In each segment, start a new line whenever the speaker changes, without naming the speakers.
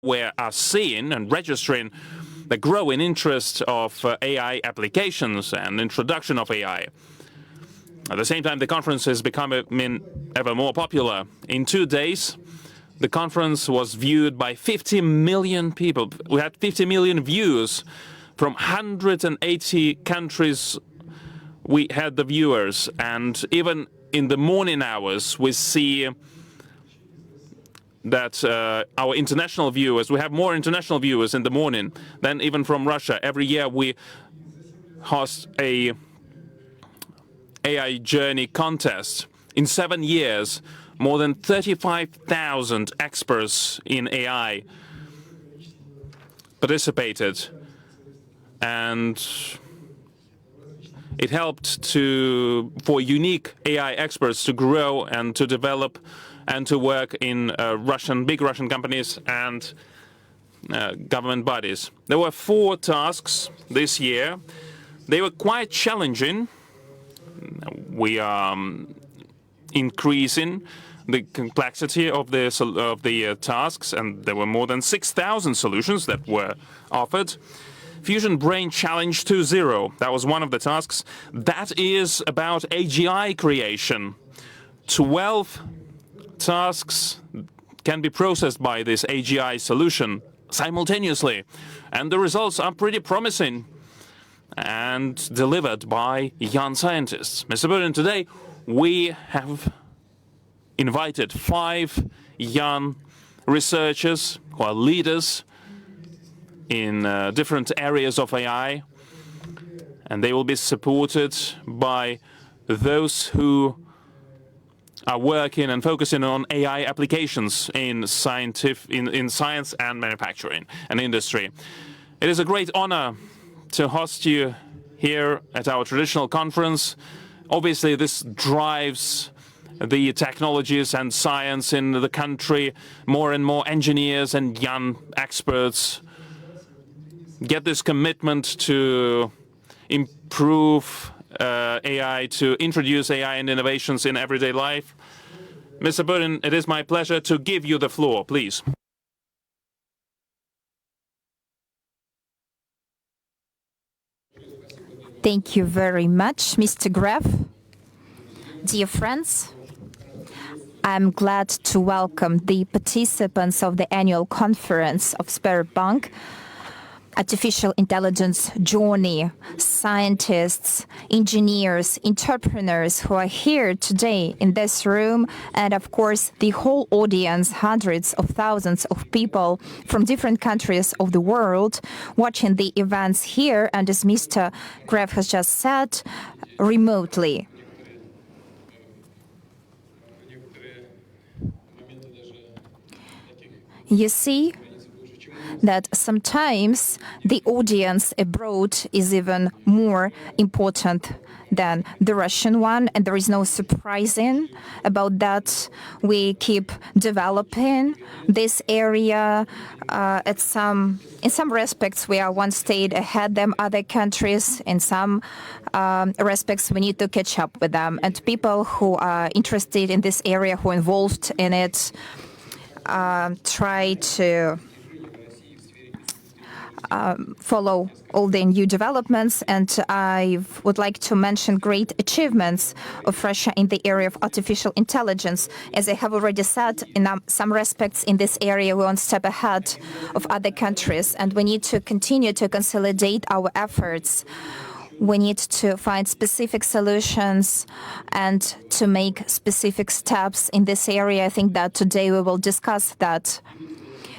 we are seeing and registering the growing interest of AI applications and introduction of AI. At the same time, the conference is becoming ever more popular. In 2 days, the conference was viewed by 50 million people. We had 50 million views from 180 countries. We had the viewers, and even in the morning hours, we see that our international viewers, we have more international viewers in the morning than even from Russia. Every year we host a AI journey contest. In 7 years, more than 35,000 experts in AI participated, and it helped for unique AI experts to grow and to develop and to work in big Russian companies and government bodies. There were 4 tasks this year. They were quite challenging. We are increasing the complexity of the tasks, and there were more than 6,000 solutions that were offered. Fusion Brain Challenge 2.0, that was one of the tasks. That is about AGI creation. 12 tasks can be processed by this AGI solution simultaneously, and the results are pretty promising and delivered by young scientists. Mr. Putin, today we have invited 5 young researchers who are leaders in different areas of AI, and they will be supported by those who are working and focusing on AI applications in science and manufacturing and industry. It is a great honor to host you here at our traditional conference. Obviously, this drives the technologies and science in the country. More and more engineers and young experts get this commitment to improve AI, to introduce AI and innovations in everyday life. Mr. Putin, it is my pleasure to give you the floor, please.
Thank you very much, Mr. Gref. Dear friends, I'm glad to welcome the participants of the annual conference of Sberbank Artificial Intelligence Journey, scientists, engineers, entrepreneurs who are here today in this room, and of course the whole audience, hundreds of thousands of people from different countries of the world watching the events here, and as Mr. Gref has just said, remotely. You see that sometimes the audience abroad is even more important than the Russian one, and there is no surprising about that. We keep developing this area. In some respects, we are one stage ahead than other countries. In some respects, we need to catch up with them. And people who are interested in this area, who are involved in it, try to follow all the new developments, and I would like to mention great achievements of Russia in the area of artificial intelligence. As I have already said, in some respects in this area we're one step ahead of other countries, and we need to continue to consolidate our efforts. We need to find specific solutions and to make specific steps in this area. I think that today we will discuss that.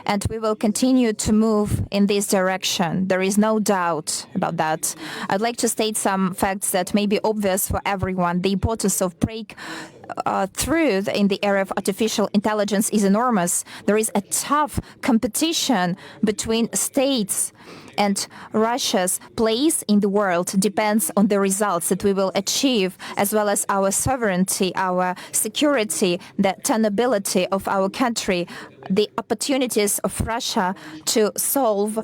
And we will continue to move in this direction. There is no doubt about that. I'd like to state some facts that may be obvious for everyone. The importance of breakthrough in the area of artificial intelligence is enormous. There is a tough competition between states, and Russia's place in the world depends on the results that we will achieve, as well as our sovereignty, our security, the tenability of our country, the opportunities of Russia to solve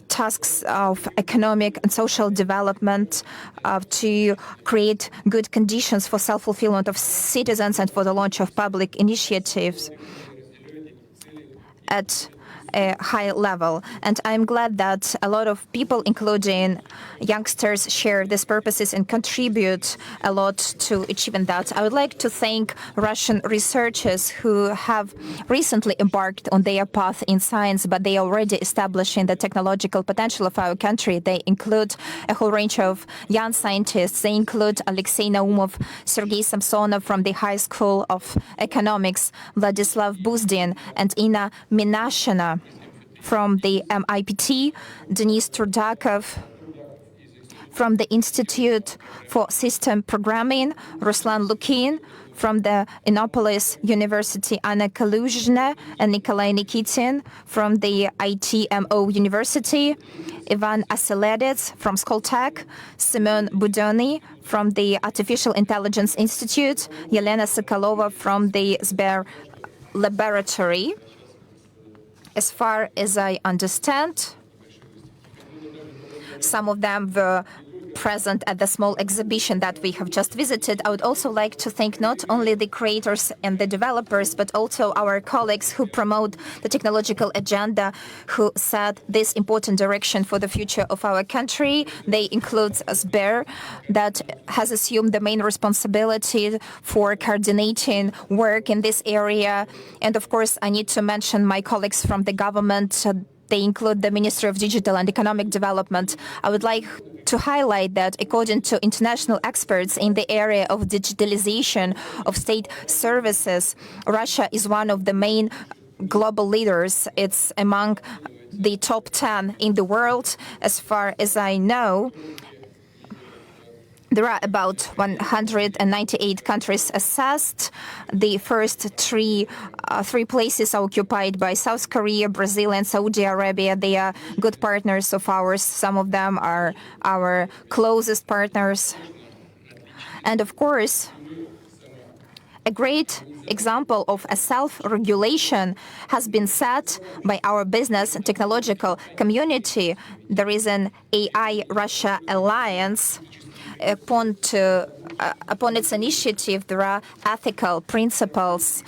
tasks of economic and social development, to create good conditions for self-fulfillment of citizens and for the launch of public initiatives. At a high level. And I'm glad that a lot of people, including youngsters, share these purposes and contribute a lot to achieving that. I would like to thank Russian researchers who have recently embarked on their path in science, but they are already establishing the technological potential of our country. They include a whole range of young scientists. They include Alexei Naumov, Sergei Samsonov from the High School of Economics, Vladislav Buzdin, and Inna Minashina from the MIPT, Denis Trudakov from the Institute for System Programming, Ruslan Lukin from the Innopolis University, Anna Kaluzhna and Nikolai Nikitin from the ITMO University, Ivan Aseledets from Skoltech, Semyon Budony from the Artificial Intelligence Institute, Yelena Sokolova from the Sber Laboratory. As far as I understand, some of them were present at the small exhibition that we have just visited. I would also like to thank not only the creators and the developers, but also our colleagues who promote the technological agenda, who set this important direction for the future of our country. They include Sber, that has assumed the main responsibility for coordinating work in this area. And of course, I need to mention my colleagues from the government. They include the Ministry of Digital and Economic Development. I would like to highlight that according to international experts in the area of digitalization of state services, Russia is one of the main global leaders. It's among the top 10 in the world. As far as I know, there are about 198 countries assessed. The first three places are occupied by South Korea, Brazil, and Saudi Arabia. They are good partners of ours. Some of them are our closest partners. And of course, a great example of a self-regulation has been set by our business and technological community. There is an AI Russia Alliance. Upon its initiative, there are ethical principles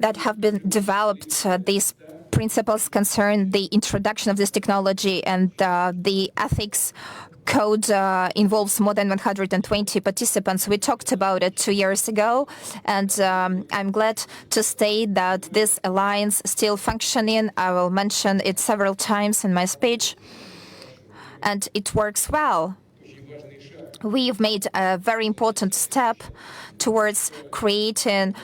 that have been developed. These principles concern the introduction of this technology, and the ethics code involves more than 120 participants. We talked about it 2 years ago, and I'm glad to state that this alliance is still functioning. I will mention it several times in my speech, and it works well. We've made a very important step towards creating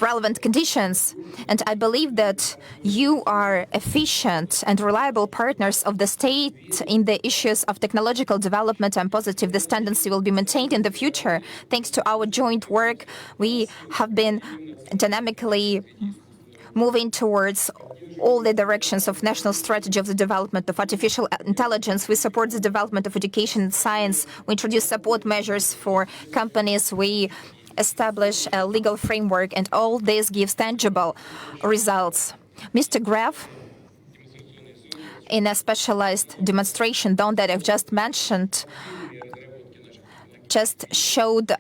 relevant conditions, and I believe that you are efficient and reliable partners of the state in the issues of technological development. I'm positive this tendency will be maintained in the future. Thanks to our joint work, we have been dynamically moving towards all the directions of national strategy of the development of artificial intelligence. We support the development of education and science. We introduce support measures for companies. We establish a legal framework, and all this gives tangible results. Mr. Graf, in a specialized demonstration that I've just mentioned, just showed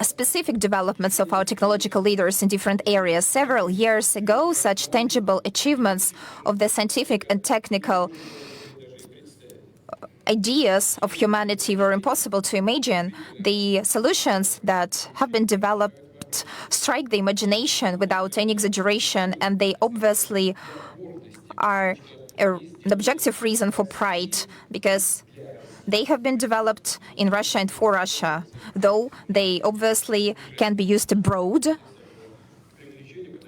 specific developments of our technological leaders in different areas. Several years ago, such tangible achievements of the scientific and technical ideas of humanity were impossible to imagine. The solutions that have been developed strike the imagination without any exaggeration, and they obviously are an objective reason for pride, because they have been developed in Russia and for Russia, though they obviously can be used abroad.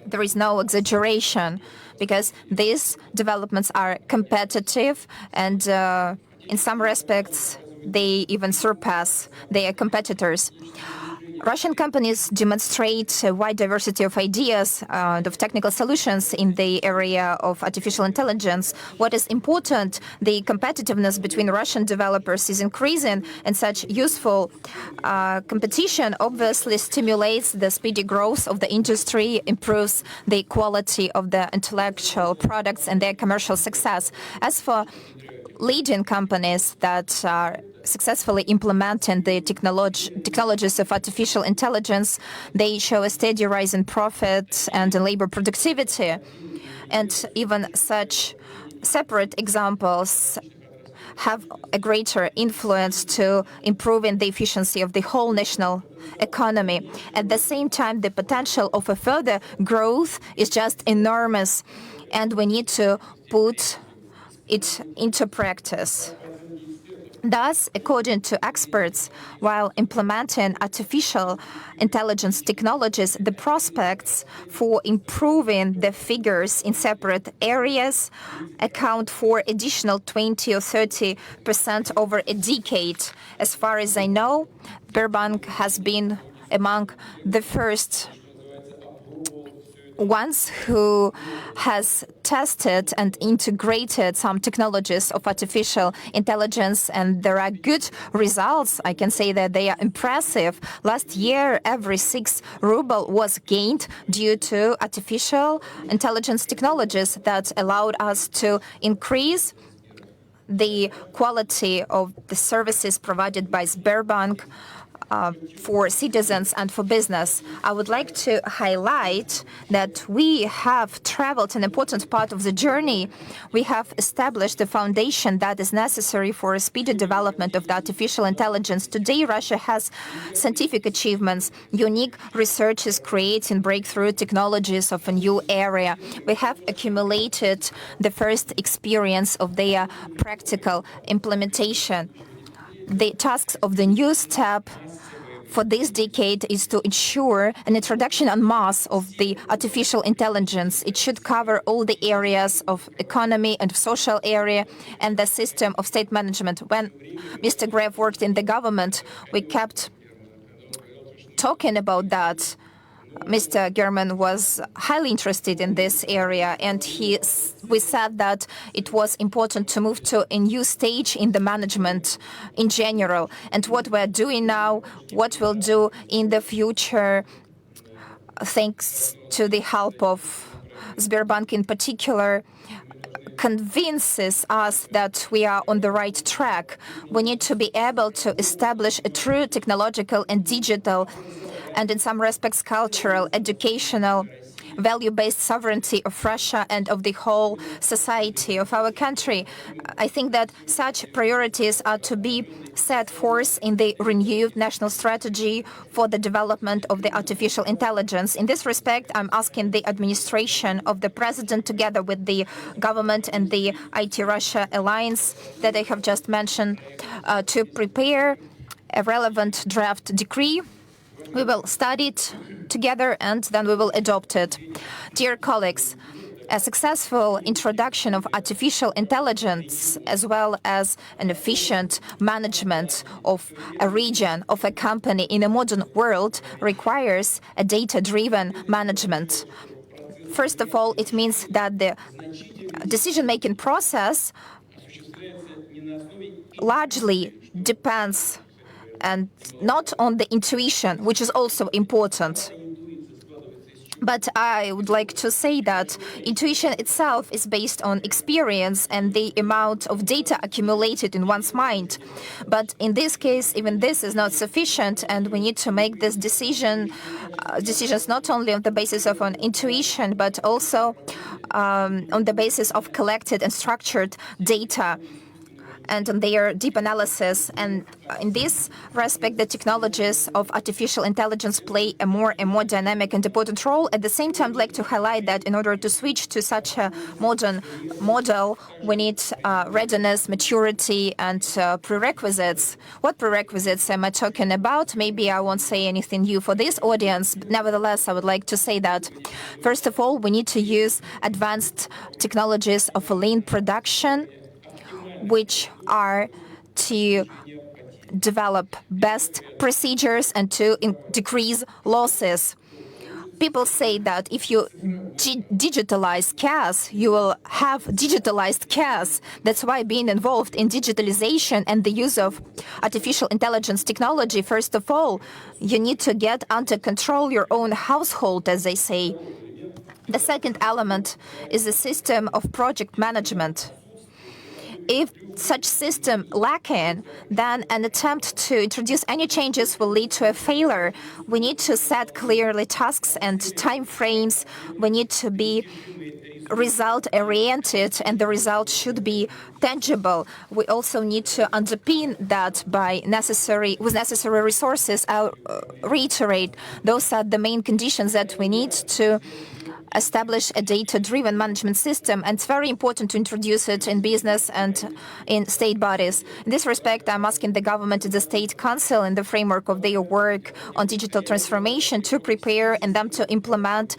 There is no exaggeration, because these developments are competitive, and in some respects, they even surpass their competitors. Russian companies demonstrate a wide diversity of ideas and of technical solutions in the area of artificial intelligence. What is important, the competitiveness between Russian developers is increasing, and such useful competition obviously stimulates the speedy growth of the industry, improves the quality of the intellectual products and their commercial success. As for leading companies that are successfully implementing the technologies of artificial intelligence, they show a steady rise in profit and in labor productivity. and even such separate examples have a greater influence to improving the efficiency of the whole national economy. At the same time, the potential of a further growth is just enormous, and we need to put it into practice. Thus, according to experts, while implementing artificial intelligence technologies, the prospects for improving the figures in separate areas account for additional 20 or 30% over a decade. As far as I know, Sberbank has been among the first ones who has tested and integrated some technologies of artificial intelligence, and there are good results. I can say that they are impressive. Last year, every 6 ruble was gained due to artificial intelligence technologies that allowed us to increase the quality of the services provided by Sberbank for citizens and for business. I would like to highlight that we have traveled an important part of the journey. We have established the foundation that is necessary for a speedy development of the artificial intelligence. Today, Russia has scientific achievements, unique researches creating breakthrough technologies of a new area. We have accumulated the first experience of their practical implementation. The tasks of the new step for this decade is to ensure an introduction en masse of the artificial intelligence. It should cover all the areas of economy and social area and the system of state management. When Mr. Grev worked in the government, we kept talking about that. Mr. German was highly interested in this area, and we said that it was important to move to a new stage in the management in general. And what we're doing now, what we'll do in the future, thanks to the help of Sberbank in particular, convinces us that we are on the right track. We need to be able to establish a true technological and digital and in some respects cultural, educational, value-based sovereignty of Russia and of the whole society of our country. I think that such priorities are to be set forth in the renewed national strategy for the development of the artificial intelligence. In this respect, I'm asking the administration of the president, together with the government and the IT Russia alliance that I have just mentioned, to prepare a relevant draft decree. We will study it together and then we will adopt it. Dear colleagues, a successful introduction of artificial intelligence, as well as an efficient management of a region, of a company in a modern world, requires a data-driven management. First of all, it means that the decision-making process largely depends and not on the intuition, which is also important. But I would like to say that intuition itself is based on experience and the amount of data accumulated in one's mind. But in this case, even this is not sufficient, and we need to make this decisions not only on the basis of an intuition, but also on the basis of collected and structured data and on their deep analysis. And in this respect, the technologies of artificial intelligence play a more and more dynamic and important role. At the same time, I'd like to highlight that in order to switch to such a modern model, we need readiness, maturity, and prerequisites. What prerequisites am I talking about? Maybe I won't say anything new for this audience, but nevertheless, I would like to say that, first of all, we need to use advanced technologies of lean production, which are to develop best procedures and to decrease losses. People say that if you digitalize chaos, you will have digitalized chaos. That's why being involved in digitalization and the use of artificial intelligence technology, first of all, you need to get under control your own household, as they say. The second element is a system of project management. If such system lacking, then an attempt to introduce any changes will lead to a failure. We need to set clearly tasks and time frames. We need to be result-oriented, and the result should be tangible. We also need to underpin that with necessary resources. I'll reiterate, those are the main conditions that we need to establish a data-driven management system, and it's very important to introduce it in business and in state bodies. In this respect, I'm asking the government and the State Council in the framework of their work on digital transformation to prepare and them to implement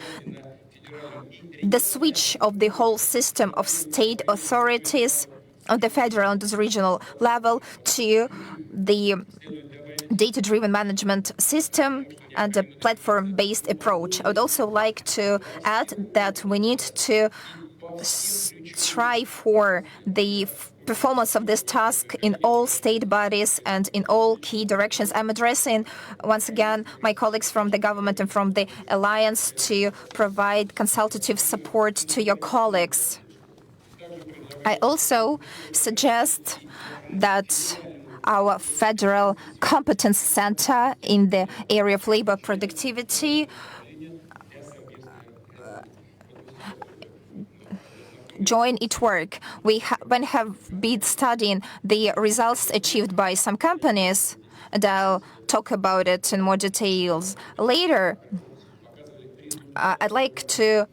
the switch of the whole system of state authorities on the federal and the regional level to the data-driven management system and a platform-based approach. I would also like to add that we need to strive for the performance of this task in all state bodies and in all key directions. I'm addressing, once again, my colleagues from the government and from the alliance to provide consultative support to your colleagues. I also suggest that our Federal Competence Center in the area of labor productivity join its work. We have been studying the results achieved by some companies, and I'll talk about it in more details later. I'd like to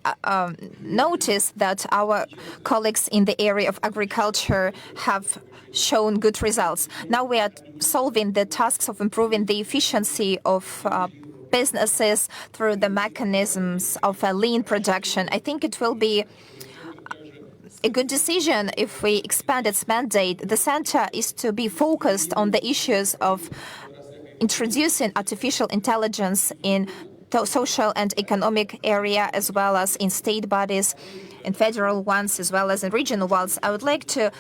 notice that our colleagues in the area of agriculture have shown good results. Now we are solving the tasks of improving the efficiency of businesses through the mechanisms of a lean production. I think it will be a good decision if we expand its mandate. The center is to be focused on the issues of introducing artificial intelligence in the social and economic area, as well as in state bodies, in federal ones, as well as in regional ones. I would like to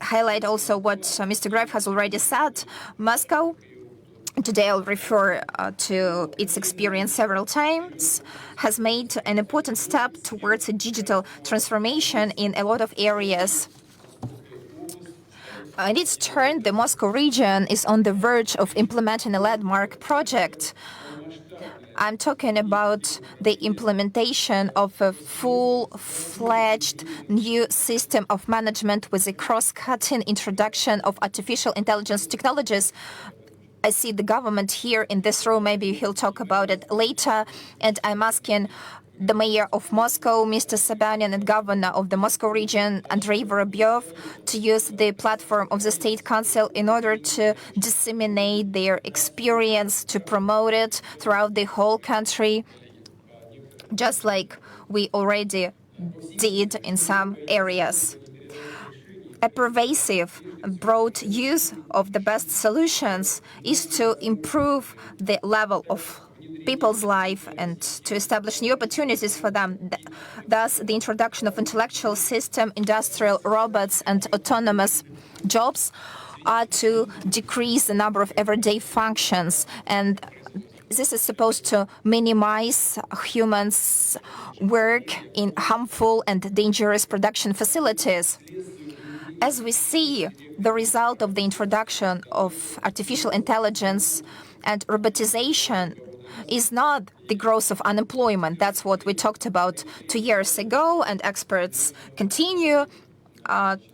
highlight also what Mr. Greif has already said. Moscow, today I'll refer to its experience several times, has made an important step towards a digital transformation in a lot of areas. In its turn, the Moscow region is on the verge of implementing a landmark project. I'm talking about the implementation of a full-fledged new system of management with a cross-cutting introduction of artificial intelligence technologies. I see the government here in this room. Maybe he'll talk about it later. And I'm asking the mayor of Moscow, Mr. Sobyanin, and governor of the Moscow region, Andrei Vorobyov, to use the platform of the State Council in order to disseminate their experience, to promote it throughout the whole country, just like we already did in some areas. A pervasive, broad use of the best solutions is to improve the level of people's life and to establish new opportunities for them. Thus, the introduction of intellectual system, industrial robots, and autonomous jobs are to decrease the number of everyday functions. And this is supposed to minimize humans' work in harmful and dangerous production facilities. As we see, the result of the introduction of artificial intelligence and robotization is not the growth of unemployment. That's what we talked about 2 years ago, and experts continue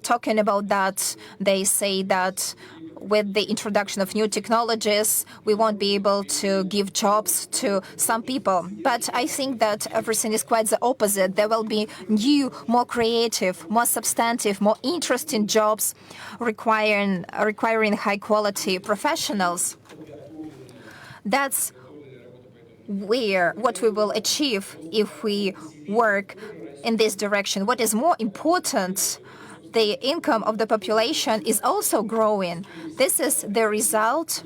talking about that. They say that with the introduction of new technologies, we won't be able to give jobs to some people. But I think that everything is quite the opposite. There will be new, more creative, more substantive, more interesting jobs requiring high-quality professionals. That's what we will achieve if we work in this direction. What is more important, the income of the population is also growing. This is the result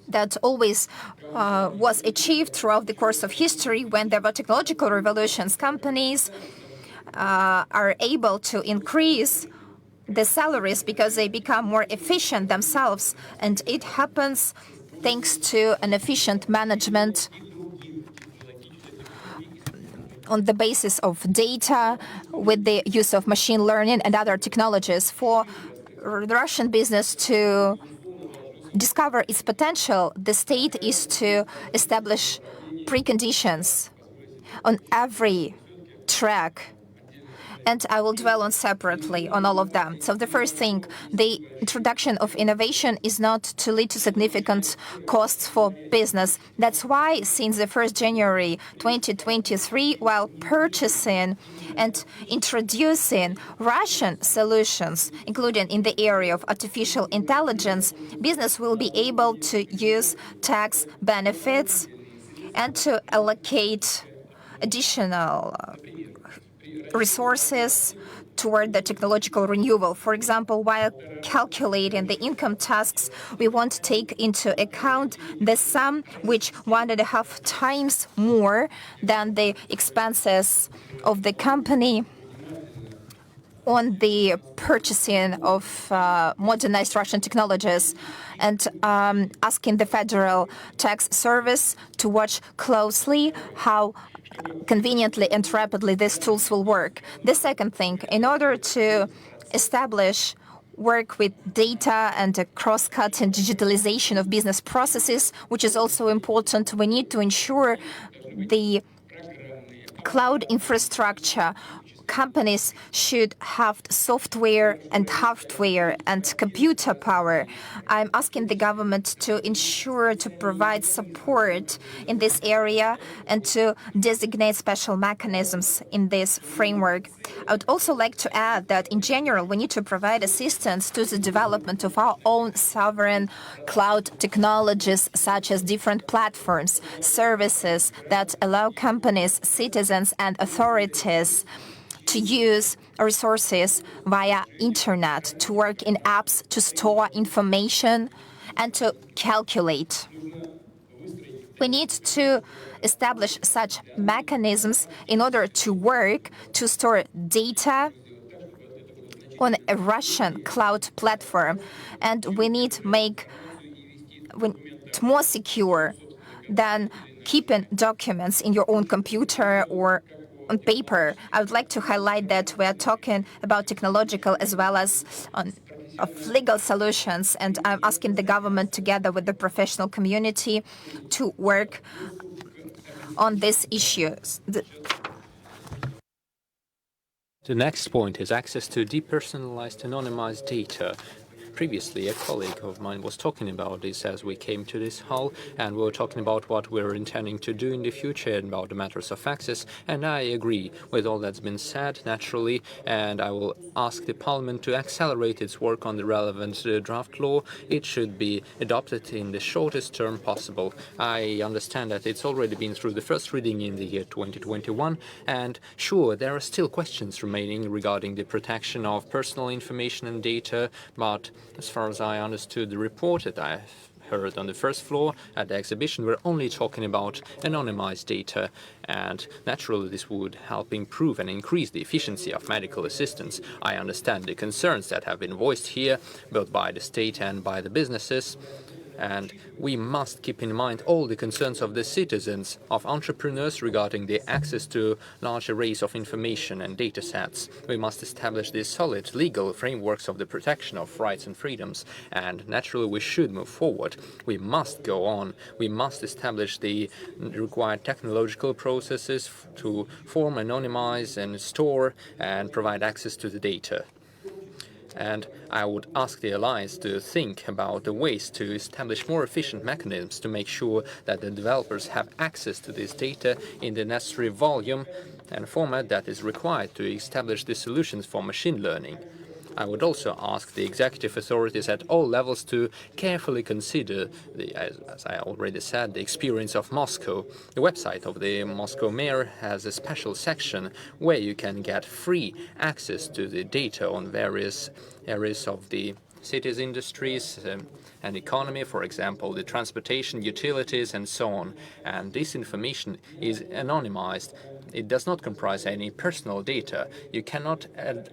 that always was achieved throughout the course of history when there were technological revolutions. Companies are able to increase the salaries because they become more efficient themselves, and it happens thanks to an efficient management on the basis of data with the use of machine learning and other technologies. For the Russian business to discover its potential, the state is to establish preconditions on every track, and I will dwell on separately on all of them. So the first thing, the introduction of innovation is not to lead to significant costs for business. That's why since the 1st January 2023, while purchasing and introducing Russian solutions, including in the area of artificial intelligence, business will be able to use tax benefits and to allocate additional resources toward the technological renewal. For example, while calculating the income tasks, we want to take into account the sum which 1.5 times more than the expenses of the company on the purchasing of modernized Russian technologies, and asking the Federal Tax Service to watch closely how conveniently and rapidly these tools will work. The second thing, in order to establish work with data and a cross-cutting digitalization of business processes, which is also important, we need to ensure the cloud infrastructure. Companies should have software and hardware and computer power. I'm asking the government to ensure to provide support in this area and to designate special mechanisms in this framework. I would also like to add that in general, we need to provide assistance to the development of our own sovereign cloud technologies, such as different platforms, services that allow companies, citizens, and authorities to use resources via internet, to work in apps, to store information, and to calculate. We need to establish such mechanisms in order to work to store data on a Russian cloud platform, and we need to make it more secure than keeping documents in your own computer or on paper. I would like to highlight that we are talking about technological as well as of legal solutions, and I'm asking the government together with the professional community to work on these issues.
The next point is access to depersonalized anonymized data. Previously, a colleague of mine was talking about this as we came to this hall, and we were talking about what we're intending to do in the future and about the matters of access, and I agree with all that's been said, naturally, and I will ask the Parliament to accelerate its work on the relevant draft law. It should be adopted in the shortest term possible. I understand that it's already been through the first reading in the year 2021, and sure, there are still questions remaining regarding the protection of personal information and data, but as far as I understood the report that I heard on the first floor at the exhibition, we're only talking about anonymized data, and naturally this would help improve and increase the efficiency of medical assistance. I understand the concerns that have been voiced here, both by the state and by the businesses, and we must keep in mind all the concerns of the citizens, of entrepreneurs regarding the access to large arrays of information and data sets. We must establish the solid legal frameworks of the protection of rights and freedoms, and naturally we should move forward. We must go on. We must establish the required technological processes to form, anonymize, and store and provide access to the data. And I would ask the Alliance to think about the ways to establish more efficient mechanisms to make sure that the developers have access to this data in the necessary volume and format that is required to establish the solutions for machine learning. I would also ask the executive authorities at all levels to carefully consider, as I already said, the experience of Moscow. The website of the Moscow mayor has a special section where you can get free access to the data on various areas of the city's industries and economy, for example, the transportation, utilities, and so on. And this information is anonymized. It does not comprise any personal data. You cannot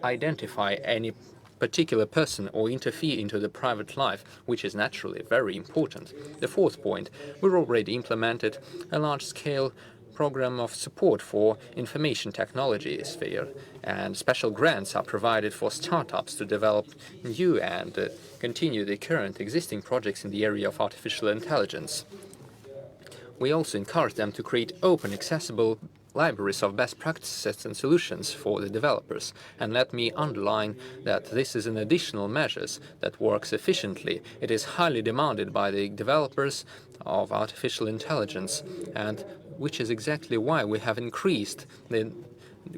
identify any particular person or interfere into the private life, which is naturally very important. The fourth point, we've already implemented a large-scale program of support for information technology sphere, and special grants are provided for startups to develop new and continue the current existing projects in the area of artificial intelligence. We also encourage them to create open, accessible libraries of best practices and solutions for the developers. And let me underline that this is an additional measure that works efficiently. It is highly demanded by the developers of artificial intelligence, and which is exactly why we have increased the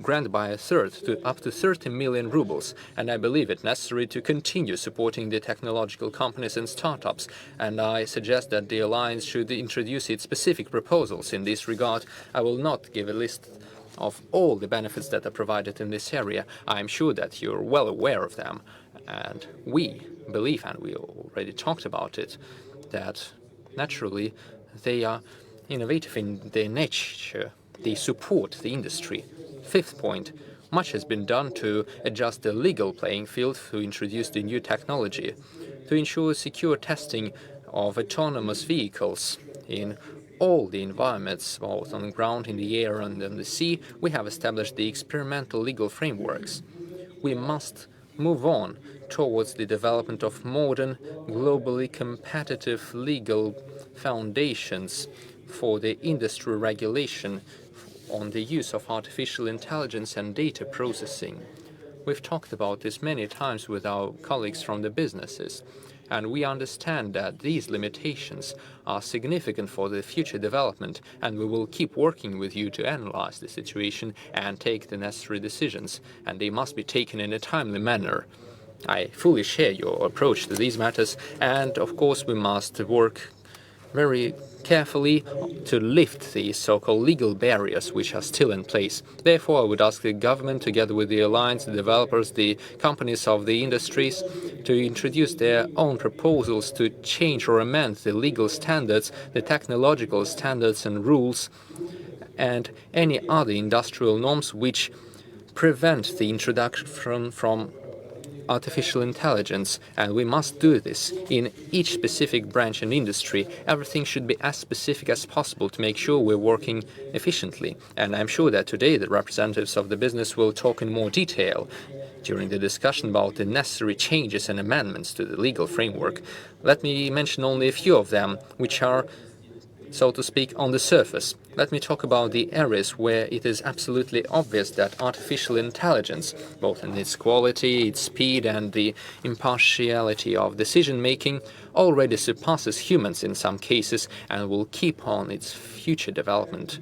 grant by a third to up to 30 million rubles, and I believe it necessary to continue supporting the technological companies and startups, and I suggest that the Alliance should introduce its specific proposals in this regard. I will not give a list of all the benefits that are provided in this area. I am sure that you're well aware of them, and we believe, and we already talked about it, that naturally they are innovative in their nature. They support the industry. Fifth point, much has been done to adjust the legal playing field to introduce the new technology, to ensure secure testing of autonomous vehicles in all the environments, both on the ground, in the air, and on the sea. We have established the experimental legal frameworks. We must move on towards the development of modern, globally competitive legal foundations for the industry regulation on the use of artificial intelligence and data processing. We've talked about this many times with our colleagues from the businesses, and we understand that these limitations are significant for the future development, and we will keep working with you to analyze the situation and take the necessary decisions, and they must be taken in a timely manner. I fully share your approach to these matters, and of course we must work very carefully to lift the so-called legal barriers which are still in place. Therefore, I would ask the government, together with the alliance, the developers, the companies of the industries, to introduce their own proposals to change or amend the legal standards, the technological standards and rules, and any other industrial norms which prevent the introduction from artificial intelligence, and we must do this in each specific branch and industry. Everything should be as specific as possible to make sure we're working efficiently. And I'm sure that today the representatives of the business will talk in more detail during the discussion about the necessary changes and amendments to the legal framework. Let me mention only a few of them, which are, so to speak, on the surface. Let me talk about the areas where it is absolutely obvious that artificial intelligence, both in its quality, its speed, and the impartiality of decision-making, already surpasses humans in some cases and will keep on its future development.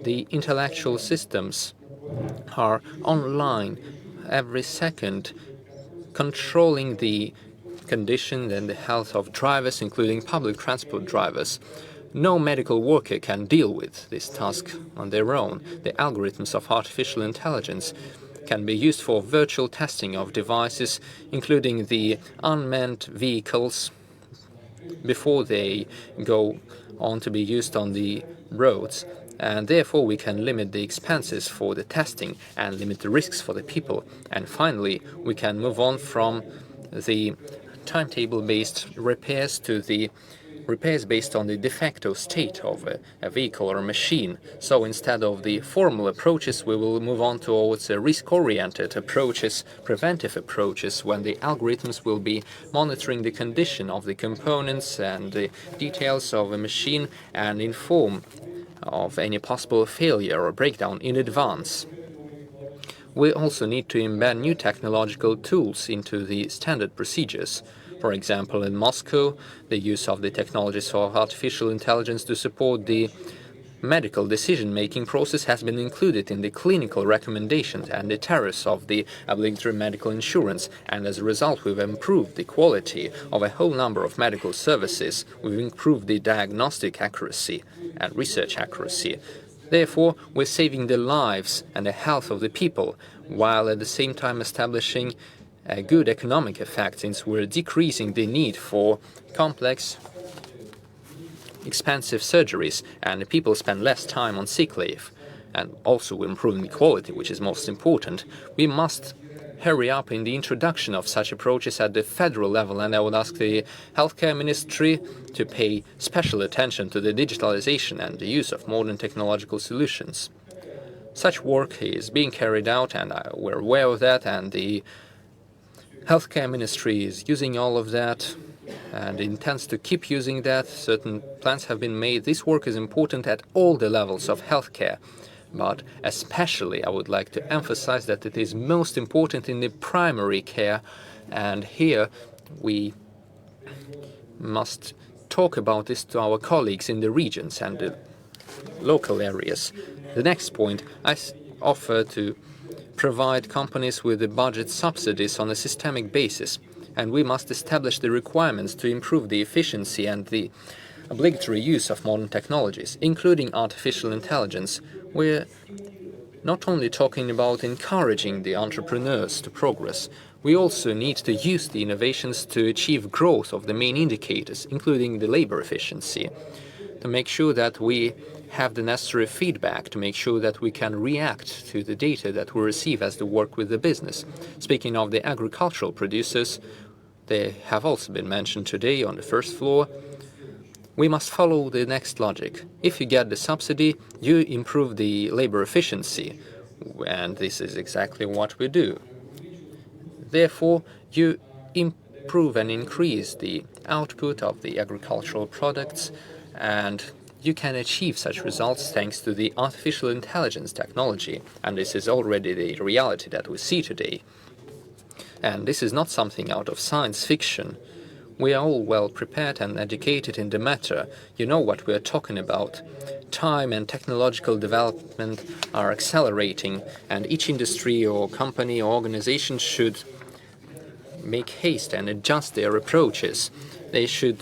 The intellectual systems are online every second, controlling the condition and the health of drivers, including public transport drivers. No medical worker can deal with this task on their own. The algorithms of artificial intelligence can be used for virtual testing of devices, including the unmanned vehicles, before they go on to be used on the roads. And therefore we can limit the expenses for the testing and limit the risks for the people. And finally, we can move on from the timetable-based repairs to the repairs based on the de facto state of a vehicle or a machine. So instead of the formal approaches, we will move on towards risk-oriented approaches, preventive approaches, when the algorithms will be monitoring the condition of the components and the details of a machine and inform of any possible failure or breakdown in advance. We also need to embed new technological tools into the standard procedures. For example, in Moscow, the use of the technologies of artificial intelligence to support the medical decision-making process has been included in the clinical recommendations and the tariffs of the obligatory medical insurance, and as a result we've improved the quality of a whole number of medical services. We've improved the diagnostic accuracy and research accuracy. Therefore, we're saving the lives and the health of the people, while at the same time establishing a good economic effect, since we're decreasing the need for complex, expensive surgeries, and people spend less time on sick leave. And also we're improving the quality, which is most important. We must hurry up in the introduction of such approaches at the federal level, and I would ask the healthcare ministry to pay special attention to the digitalization and the use of modern technological solutions. Such work is being carried out, and we're aware of that, and the healthcare ministry is using all of that and intends to keep using that. Certain plans have been made. This work is important at all the levels of healthcare, but especially I would like to emphasize that it is most important in the primary care, and here we must talk about this to our colleagues in the regions and the local areas. The next point, I offer to provide companies with the budget subsidies on a systemic basis, and we must establish the requirements to improve the efficiency and the obligatory use of modern technologies, including artificial intelligence. We're not only talking about encouraging the entrepreneurs to progress, we also need to use the innovations to achieve growth of the main indicators, including the labor efficiency, to make sure that we have the necessary feedback, to make sure that we can react to the data that we receive as the work with the business. Speaking of the agricultural producers, they have also been mentioned today on the first floor. We must follow the next logic. If you get the subsidy, you improve the labor efficiency, and this is exactly what we do. Therefore, you improve and increase the output of the agricultural products, and you can achieve such results thanks to the artificial intelligence technology, and this is already the reality that we see today. And this is not something out of science fiction. We are all well prepared and educated in the matter. You know what we are talking about. Time and technological development are accelerating, and each industry or company or organization should make haste and adjust their approaches. They should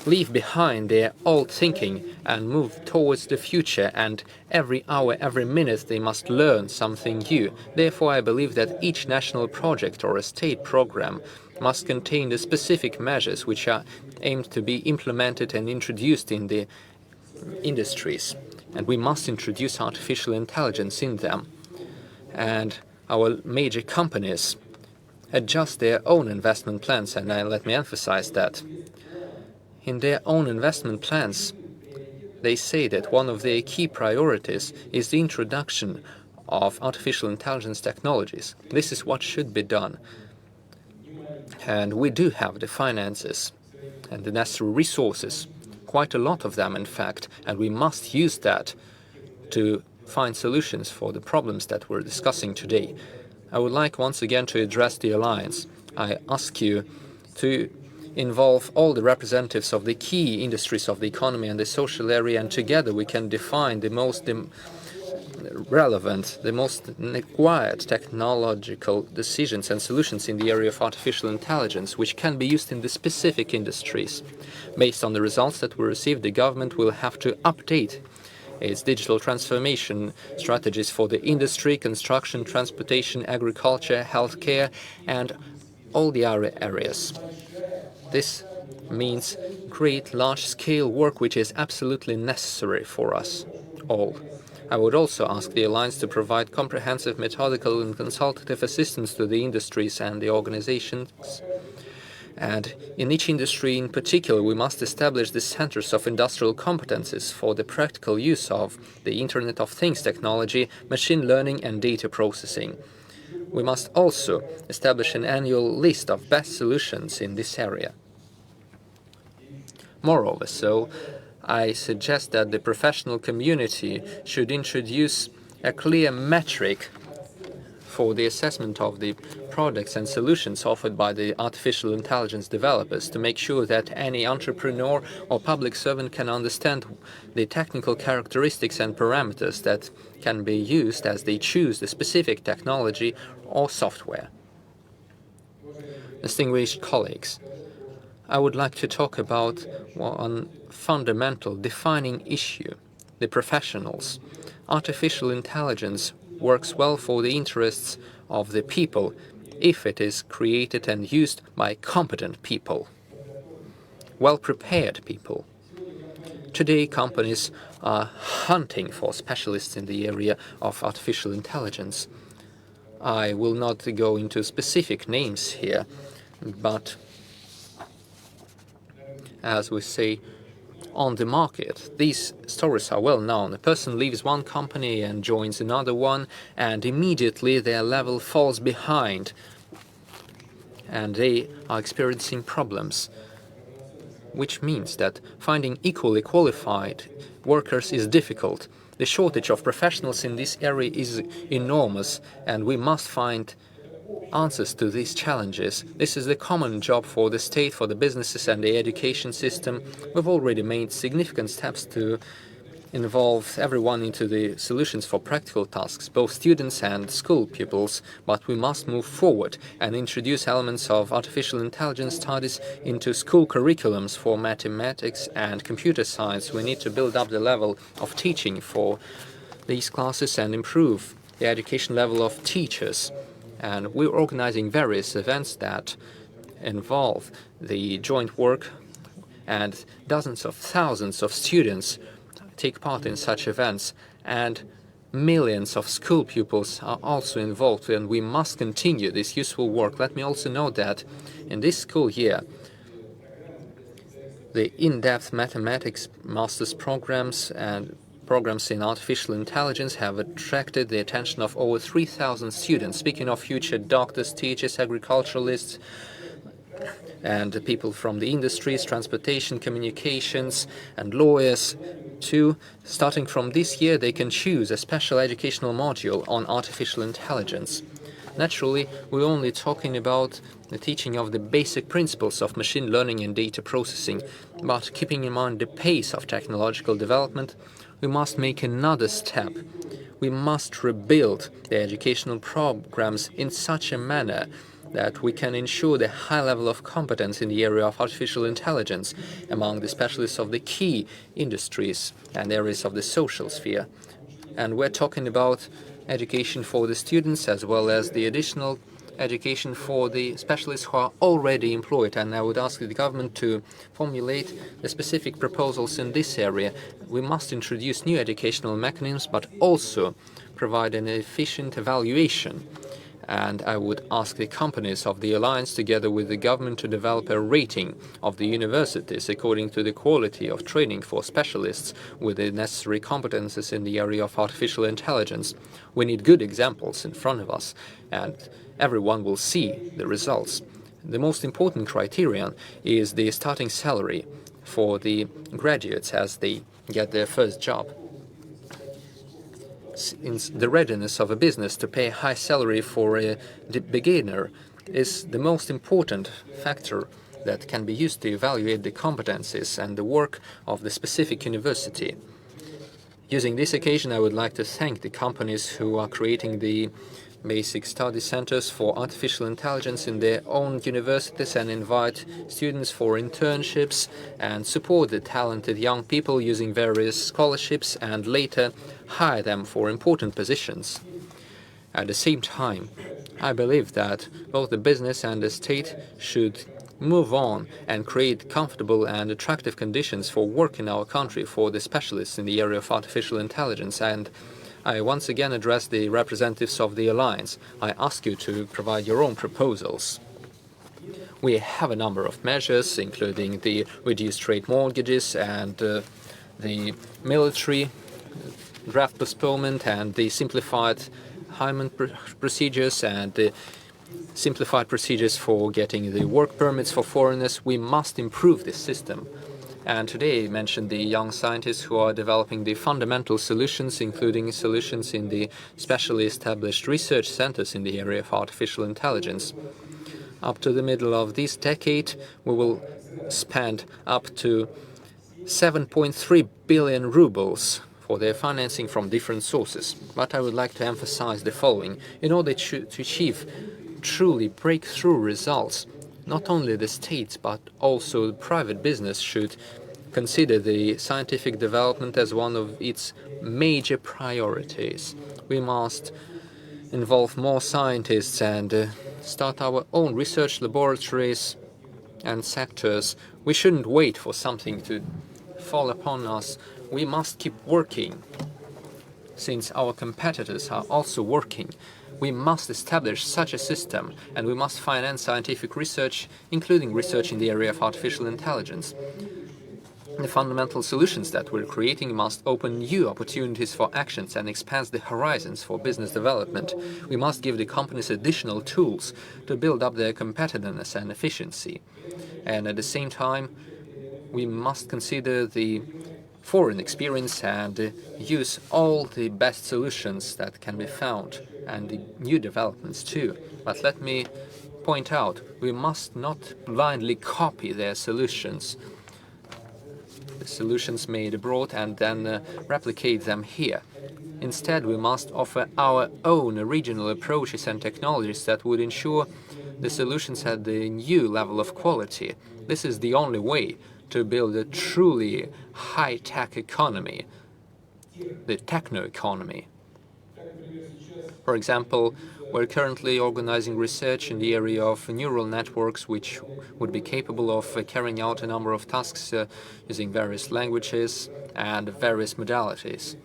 leave behind their old thinking and move towards the future, and every hour, every minute they must learn something new. Therefore, I believe that each national project or a state program must contain the specific measures which are aimed to be implemented and introduced in the industries, and we must introduce artificial intelligence in them. And our major companies adjust their own investment plans, and let me emphasize that. In their own investment plans, they say that one of their key priorities is the introduction of artificial intelligence technologies. This is what should be done. And we do have the finances and the necessary resources, quite a lot of them in fact, and we must use that to find solutions for the problems that we're discussing today. I would like once again to address the Alliance. I ask you to involve all the representatives of the key industries of the economy and the social area, and together we can define the most relevant, the most required technological decisions and solutions in the area of artificial intelligence, which can be used in the specific industries. Based on the results that we receive, the government will have to update its digital transformation strategies for the industry, construction, transportation, agriculture, healthcare, and all the other areas. This means great, large-scale work which is absolutely necessary for us all. I would also ask the Alliance to provide comprehensive methodical and consultative assistance to the industries and the organizations. And in each industry in particular, we must establish the centers of industrial competences for the practical use of the Internet of Things technology, machine learning, and data processing. We must also establish an annual list of best solutions in this area. Moreover, I suggest that the professional community should introduce a clear metric for the assessment of the products and solutions offered by the artificial intelligence developers, to make sure that any entrepreneur or public servant can understand the technical characteristics and parameters that can be used as they choose the specific technology or software. Distinguished colleagues, I would like to talk about one fundamental defining issue: the professionals. Artificial intelligence works well for the interests of the people if it is created and used by competent people, well-prepared people. Today, companies are hunting for specialists in the area of artificial intelligence. I will not go into specific names here, but as we say, on the market, these stories are well known. A person leaves one company and joins another one, and immediately their level falls behind, and they are experiencing problems, which means that finding equally qualified workers is difficult. The shortage of professionals in this area is enormous, and we must find answers to these challenges. This is the common job for the state, for the businesses and the education system. We've already made significant steps to involve everyone into the solutions for practical tasks, both students and school pupils, but we must move forward and introduce elements of artificial intelligence studies into school curriculums for mathematics and computer science. We need to build up the level of teaching for these classes and improve the education level of teachers. And we're organizing various events that involve the joint work, and dozens of thousands of students take part in such events, and millions of school pupils are also involved, and we must continue this useful work. Let me also note that in this school year, the in-depth mathematics master's programs and programs in artificial intelligence have attracted the attention of over 3,000 students. Speaking of future doctors, teachers, agriculturalists, and people from the industries, transportation, communications, and lawyers too. Starting from this year, they can choose a special educational module on artificial intelligence. Naturally, we're only talking about the teaching of the basic principles of machine learning and data processing, but keeping in mind the pace of technological development, we must make another step. We must rebuild the educational programs in such a manner that we can ensure the high level of competence in the area of artificial intelligence among the specialists of the key industries and areas of the social sphere. And we're talking about education for the students as well as the additional education for the specialists who are already employed. And I would ask the government to formulate the specific proposals in this area. We must introduce new educational mechanisms, but also provide an efficient evaluation. And I would ask the companies of the alliance, together with the government, to develop a rating of the universities according to the quality of training for specialists with the necessary competences in the area of artificial intelligence. We need good examples in front of us, and everyone will see the results. The most important criterion is the starting salary for the graduates as they get their first job. The readiness of a business to pay a high salary for a beginner is the most important factor that can be used to evaluate the competencies and the work of the specific university. Using this occasion, I would like to thank the companies who are creating the basic study centers for artificial intelligence in their own universities and invite students for internships and support the talented young people using various scholarships and later hire them for important positions. At the same time, I believe that both the business and the state should move on and create comfortable and attractive conditions for work in our country for the specialists in the area of artificial intelligence. And I once again address the representatives of the alliance. I ask you to provide your own proposals. We have a number of measures, including the reduced rate mortgages and the military draft postponement and the simplified hiring procedures and the simplified procedures for getting the work permits for foreigners. We must improve this system. And today I mentioned the young scientists who are developing the fundamental solutions, including solutions in the specially established research centers in the area of artificial intelligence. Up to the middle of this decade, we will spend up to 7.3 billion rubles for their financing from different sources. But I would like to emphasize the following. In order to achieve truly breakthrough results, not only the states but also the private business should consider the scientific development as one of its major priorities. We must involve more scientists and start our own research laboratories and sectors. We shouldn't wait for something to fall upon us. We must keep working, since our competitors are also working. We must establish such a system, and we must finance scientific research, including research in the area of artificial intelligence. The fundamental solutions that we're creating must open new opportunities for actions and expand the horizons for business development. We must give the companies additional tools to build up their competitiveness and efficiency. And at the same time, we must consider the foreign experience and use all the best solutions that can be found and the new developments too. But let me point out, we must not blindly copy their solutions. The solutions made abroad and then replicate them here. Instead, we must offer our own regional approaches and technologies that would ensure the solutions had the new level of quality. This is the only way to build a truly high-tech economy, the techno-economy. For example, we're currently organizing research in the area of neural networks, which would be capable of carrying out a number of tasks using various languages and various modalities.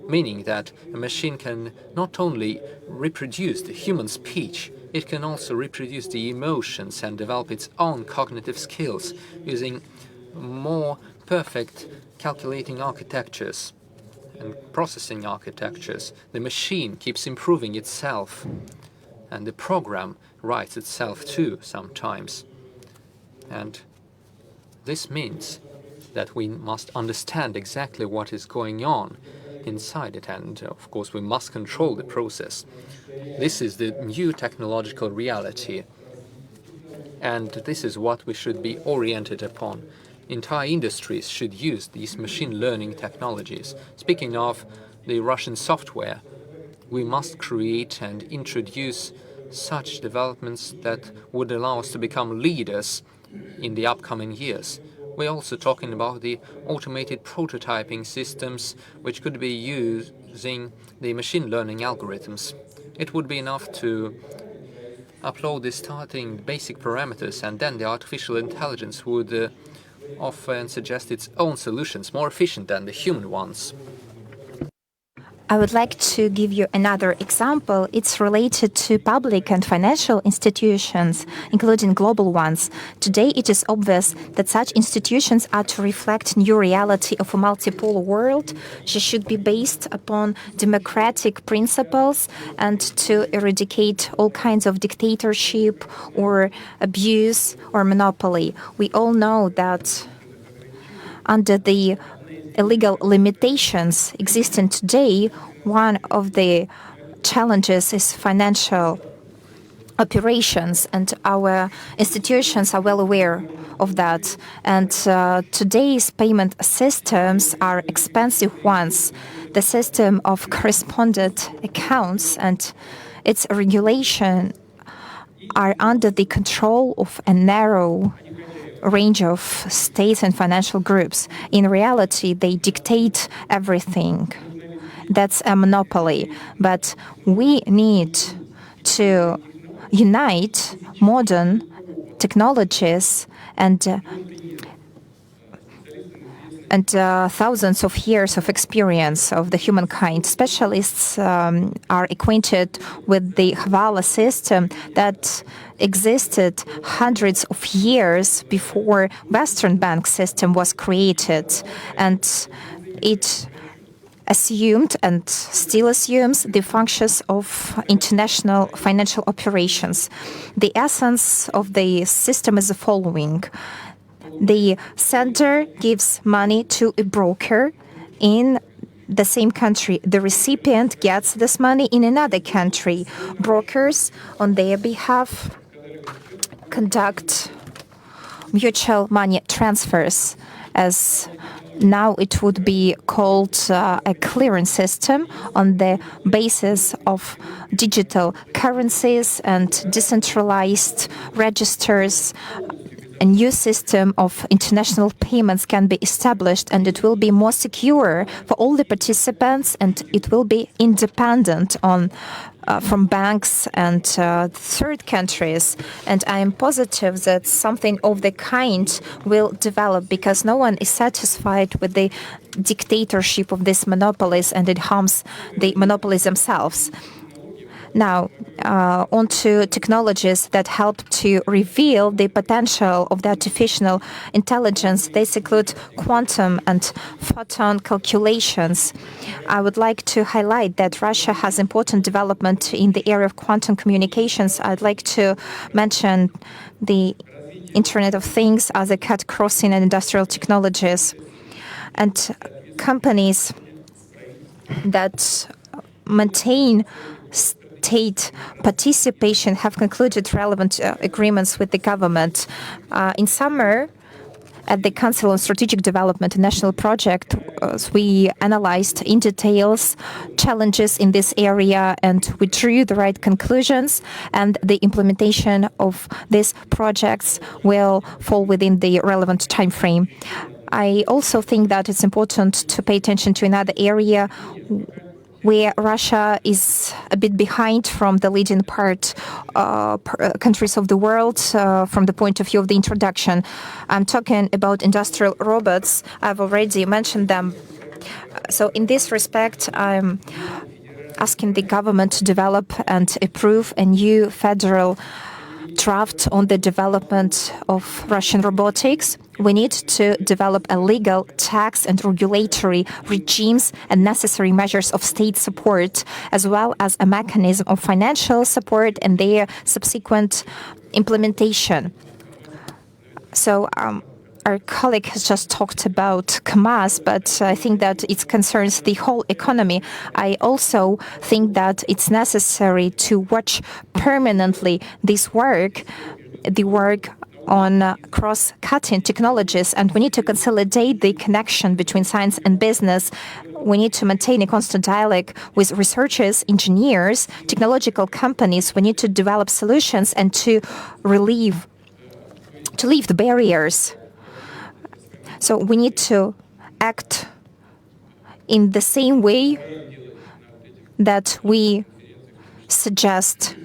Meaning that a machine can not only reproduce the human speech, it can also reproduce the emotions and develop its own cognitive skills using more perfect calculating architectures and processing architectures. The machine keeps improving itself, and the program writes itself too sometimes. And this means that we must understand exactly what is going on inside it, and of course we must control the process. This is the new technological reality, and this is what we should be oriented upon. Entire industries should use these machine learning technologies. Speaking of the Russian software, we must create and introduce such developments that would allow us to become leaders in the upcoming years. We're also talking about the automated prototyping systems which could be using the machine learning algorithms. It would be enough to upload the starting basic parameters, and then the artificial intelligence would offer and suggest its own solutions, more efficient than the human ones.
I would like to give you another example. It's related to public and financial institutions, including global ones. Today, it is obvious that such institutions are to reflect new reality of a multipolar world. She should be based upon democratic principles and to eradicate all kinds of dictatorship or abuse or monopoly. We all know that under the illegal limitations existing today, one of the challenges is financial operations, and our institutions are well aware of that. And today's payment systems are expensive ones. The system of correspondent accounts and its regulation are under the control of a narrow range of states and financial groups. In reality, they dictate everything. That's a monopoly. But we need to unite modern technologies and thousands of years of experience of the humankind. Specialists are acquainted with the Hvala system that existed hundreds of years before Western bank system was created, and it assumed and still assumes the functions of international financial operations. The essence of the system is the following. The sender gives money to a broker in the same country. The recipient gets this money in another country. Brokers, on their behalf, conduct mutual money transfers, as now it would be called a clearing system on the basis of digital currencies and decentralized registers. A new system of international payments can be established, and it will be more secure for all the participants, and it will be independent from banks and third countries. And I am positive that something of the kind will develop, because no one is satisfied with the dictatorship of these monopolies, and it harms the monopolies themselves. Now, onto technologies that help to reveal the potential of the artificial intelligence. These include quantum and photon calculations. I would like to highlight that Russia has important development in the area of quantum communications. I'd like to mention the Internet of Things as a cut crossing and industrial technologies. And companies that maintain state participation have concluded relevant agreements with the government. In summer, at the Council on Strategic Development and National Project, we analyzed in details challenges in this area and we drew the right conclusions, and the implementation of these projects will fall within the relevant time frame. I also think that it's important to pay attention to another area where Russia is a bit behind from the leading countries of the world from the point of view of the introduction. I'm talking about industrial robots. I've already mentioned them. So in this respect, I'm asking the government to develop and approve a new federal draft on the development of Russian robotics. We need to develop a legal, tax and regulatory regimes and necessary measures of state support, as well as a mechanism of financial support and their subsequent implementation. So our colleague has just talked about KAMAZ, but I think that it concerns the whole economy. I also think that it's necessary to watch permanently this work, the work on cross-cutting technologies, and we need to consolidate the connection between science and business. We need to maintain a constant dialogue with researchers, engineers, technological companies. We need to develop solutions and to leave the barriers. So we need to act in the same way that we suggest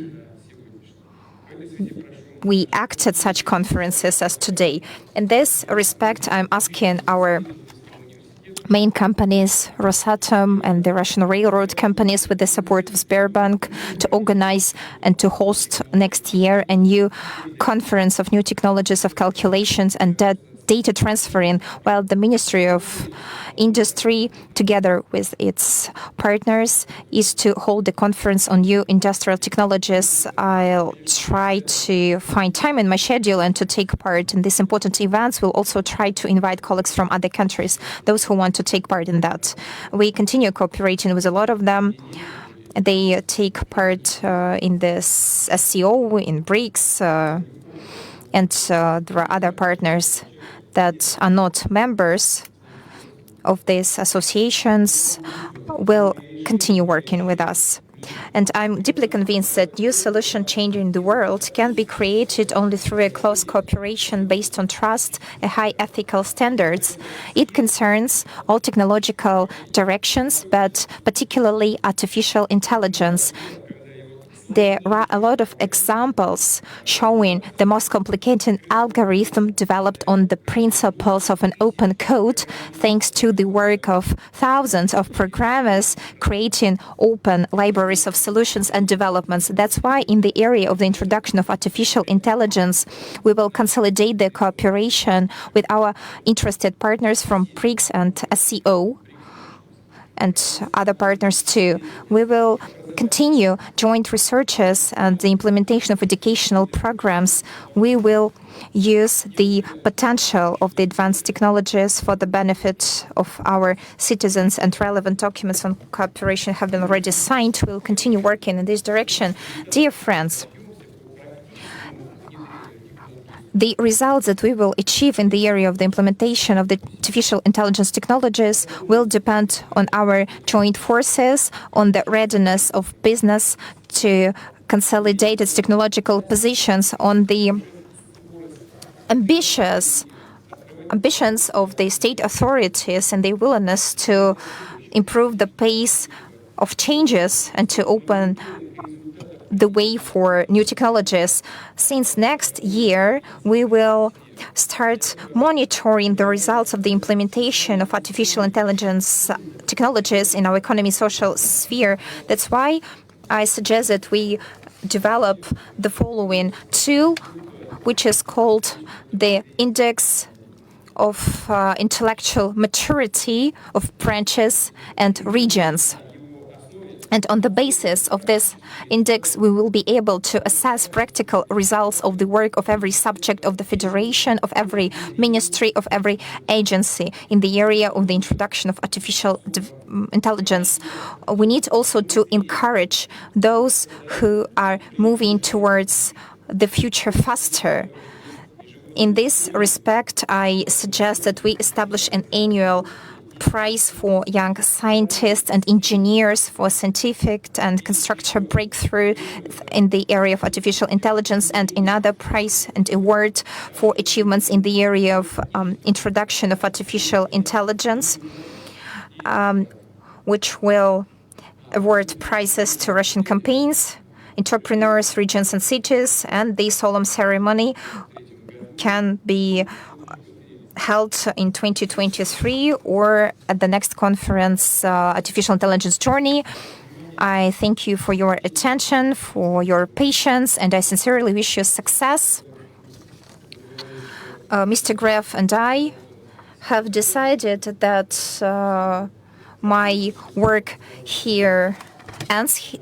we act at such conferences as today. In this respect, I'm asking our main companies, Rosatom and the Russian railroad companies, with the support of Sberbank, to organize and to host next year a new conference of new technologies of calculations and data transferring, while the Ministry of Industry, together with its partners, is to hold a conference on new industrial technologies. I'll try to find time in my schedule and to take part in these important events. We'll also try to invite colleagues from other countries, those who want to take part in that. We continue cooperating with a lot of them. They take part in this SCO, in BRICS, and there are other partners that are not members of these associations will continue working with us. And I'm deeply convinced that new solution changing the world can be created only through a close cooperation based on trust and high ethical standards. It concerns all technological directions, but particularly artificial intelligence. There are a lot of examples showing the most complicated algorithm developed on the principles of an open code, thanks to the work of thousands of programmers creating open libraries of solutions and developments. That's why in the area of the introduction of artificial intelligence, we will consolidate the cooperation with our interested partners from BRICS and SCO and other partners too. We will continue joint researches and the implementation of educational programs. We will use the potential of the advanced technologies for the benefit of our citizens, and relevant documents on cooperation have been already signed. We will continue working in this direction. Dear friends, the results that we will achieve in the area of the implementation of the artificial intelligence technologies will depend on our joint forces, on the readiness of business to consolidate its technological positions, on the ambitions of the state authorities and their willingness to improve the pace of changes and to open the way for new technologies. Since next year, we will start monitoring the results of the implementation of artificial intelligence technologies in our economy social sphere. That's why I suggest that we develop the following tool, which is called the Index of Intellectual Maturity of Branches and Regions. And on the basis of this index, we will be able to assess practical results of the work of every subject of the Federation, of every ministry, of every agency in the area of the introduction of artificial intelligence. We need also to encourage those who are moving towards the future faster. In this respect, I suggest that we establish an annual prize for young scientists and engineers for scientific and constructor breakthrough in the area of artificial intelligence, and another prize and award for achievements in the area of introduction of artificial intelligence, which will award prizes to Russian campaigns, entrepreneurs, regions and cities, and the solemn ceremony can be held in 2023 or at the next conference, Artificial Intelligence Journey. I thank you for your attention, for your patience, and I sincerely wish you success. Mr. Gref and I have decided that my work here ends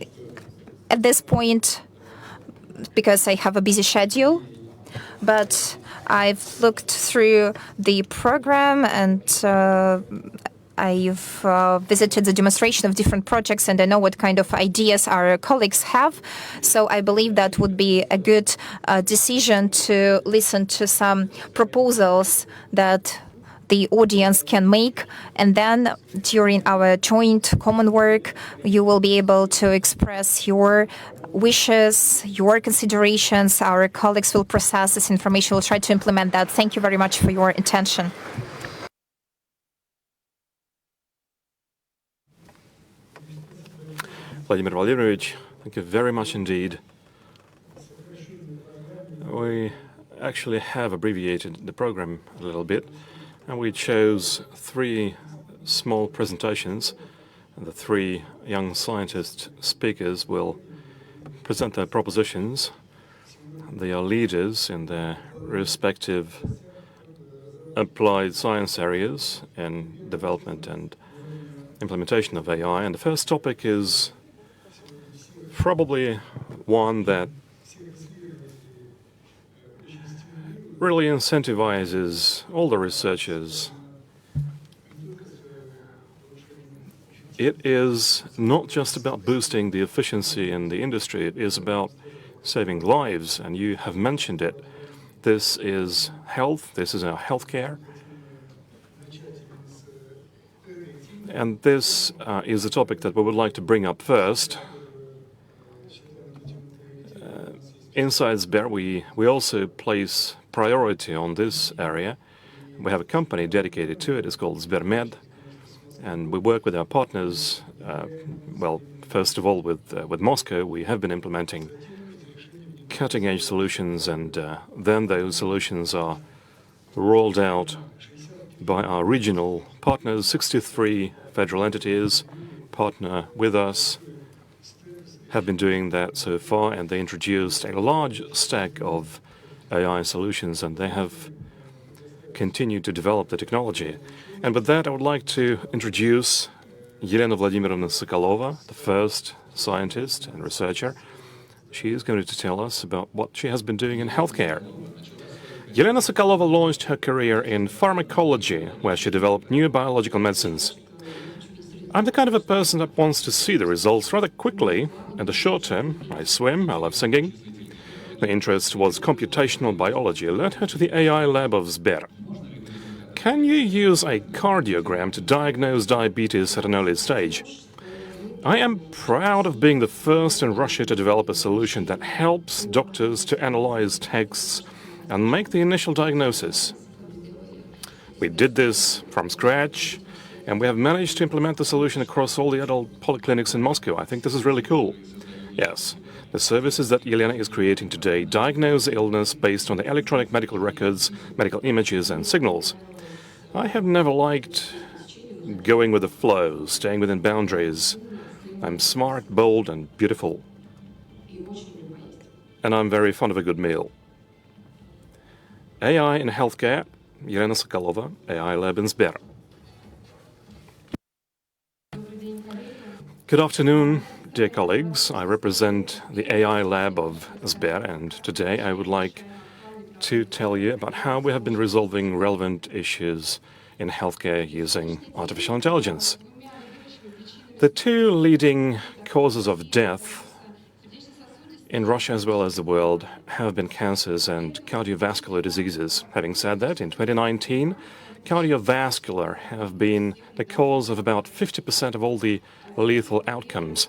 at this point because I have a busy schedule, but I've looked through the program and I've visited the demonstration of different projects, and I know what kind of ideas our colleagues have. So I believe that would be a good decision to listen to some proposals that the audience can make, and then during our joint common work, you will be able to express your wishes, your considerations. Our colleagues will process this information. We'll try to implement that. Thank you very much for your attention.
Vladimir Vladimirovich, thank you very much indeed. We actually have abbreviated the program a little bit, and we chose 3 small presentations, and the 3 young scientist speakers will present their propositions. They are leaders in their respective applied science areas in development and implementation of AI. And the first topic is probably one that really incentivizes all the researchers. It is not just about boosting the efficiency in the industry, it is about saving lives, and you have mentioned it. This is health, this is our healthcare. And this is a topic that we would like to bring up first. Inside Sber, we also place priority on this area. We have a company dedicated to it. It's called SberMed, and we work with our partners. Well, first of all, with Moscow, we have been implementing cutting-edge solutions, and then those solutions are rolled out by our regional partners. 63 federal entities partner with us, have been doing that so far, and they introduced a large stack of AI solutions, and they have continued to develop the technology. And with that, I would like to introduce Elena Vladimirovna Sokolova, the first scientist and researcher. She is going to tell us about what she has been doing in healthcare. Elena Sokolova launched her career in pharmacology, where she developed new biological medicines. I'm the kind of a person that wants to see the results rather quickly. In the short term, I swim, I love singing. The interest was computational biology, led her to the AI lab of Sber. Can you use a cardiogram to diagnose diabetes at an early stage? I am proud of being the first in Russia to develop a solution that helps doctors to analyze texts and make the initial diagnosis. We did this from scratch, and we have managed to implement the solution across all the adult polyclinics in Moscow. I think this is really cool. Yes, the services that Elena is creating today diagnose illness based on the electronic medical records, medical images and signals. I have never liked going with the flow, staying within boundaries. I'm smart, bold, and beautiful. And I'm very fond of a good meal. AI in healthcare, Елена Sokolova, AI Lab in Sber. Good afternoon, dear colleagues. I represent the AI Lab of Sber, and today I would like to tell you about how we have been resolving relevant issues in healthcare using artificial intelligence. The two leading causes of death in Russia as well as the world have been cancers and cardiovascular diseases. Having said that, in 2019, cardiovascular have been the cause of about 50% of all the lethal outcomes.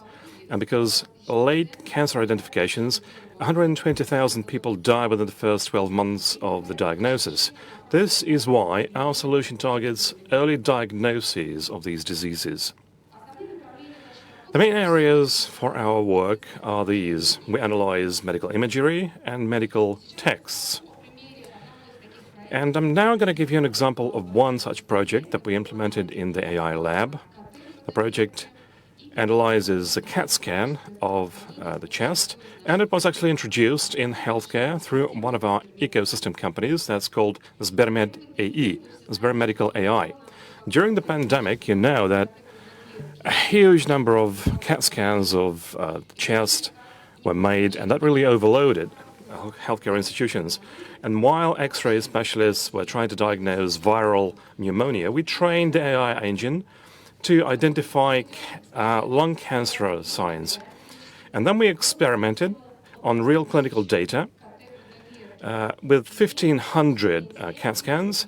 And because late cancer identifications, 120,000 people die within the first 12 months of the diagnosis. This is why our solution targets early diagnoses of these diseases. The main areas for our work are these. We analyze medical imagery and medical texts. And I'm now going to give you an example of one such project that we implemented in the AI lab. The project analyzes a CAT scan of the chest, and it was actually introduced in healthcare through one of our ecosystem companies that's called SberMed AI, Sber Medical AI. During the pandemic, you know that a huge number of CAT scans of the chest were made, and that really overloaded healthcare institutions. And while X-ray specialists were trying to diagnose viral pneumonia, we trained the AI engine to identify lung cancer signs. And then we experimented on real clinical data with 1,500 CAT scans.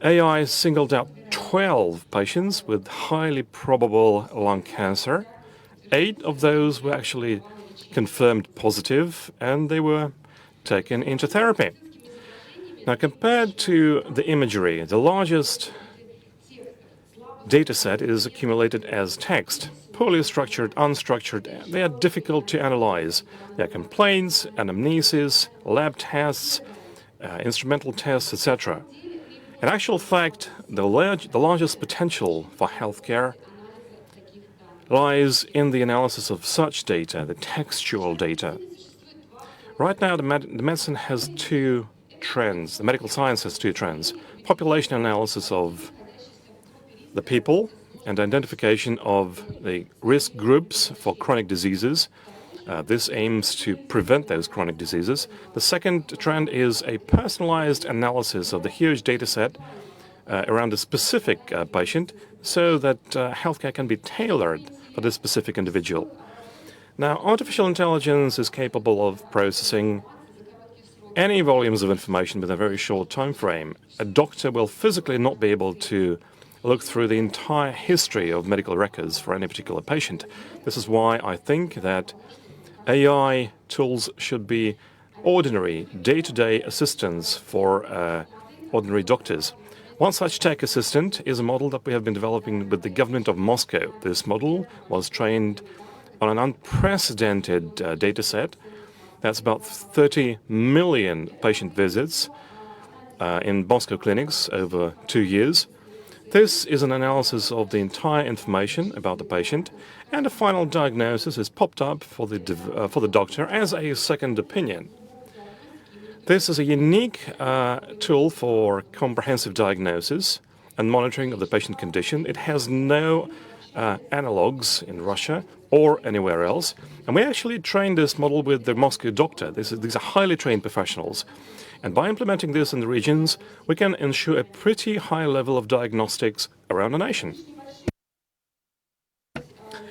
AI singled out 12 patients with highly probable lung cancer. 8 of those were actually confirmed positive, and they were taken into therapy. Now, compared to the imagery, the largest data set is accumulated as text, poorly structured, unstructured. They are difficult to analyze. There are complaints, anamnesis, lab tests, instrumental tests, etc. In actual fact, the largest potential for healthcare lies in the analysis of such data, the textual data. Right now, the medicine has two trends. The medical science has two trends. Population analysis of the people and identification of the risk groups for chronic diseases. This aims to prevent those chronic diseases. The second trend is a personalized analysis of the huge data set around a specific patient so that healthcare can be tailored for this specific individual. Now, artificial intelligence is capable of processing any volumes of information with a very short time frame. A doctor will physically not be able to look through the entire history of medical records for any particular patient. This is why I think that AI tools should be ordinary, day-to-day assistants for ordinary doctors. One such tech assistant is a model that we have been developing with the government of Moscow. This model was trained on an unprecedented data set. That's about 30 million patient visits in Moscow clinics over 2 years. This is an analysis of the entire information about the patient, and a final diagnosis is popped up for the doctor as a second opinion. This is a unique tool for comprehensive diagnosis and monitoring of the patient condition. It has no analogues in Russia or anywhere else. And we actually trained this model with the Moscow doctor. These are highly trained professionals. And by implementing this in the regions, we can ensure a pretty high level of diagnostics around the nation.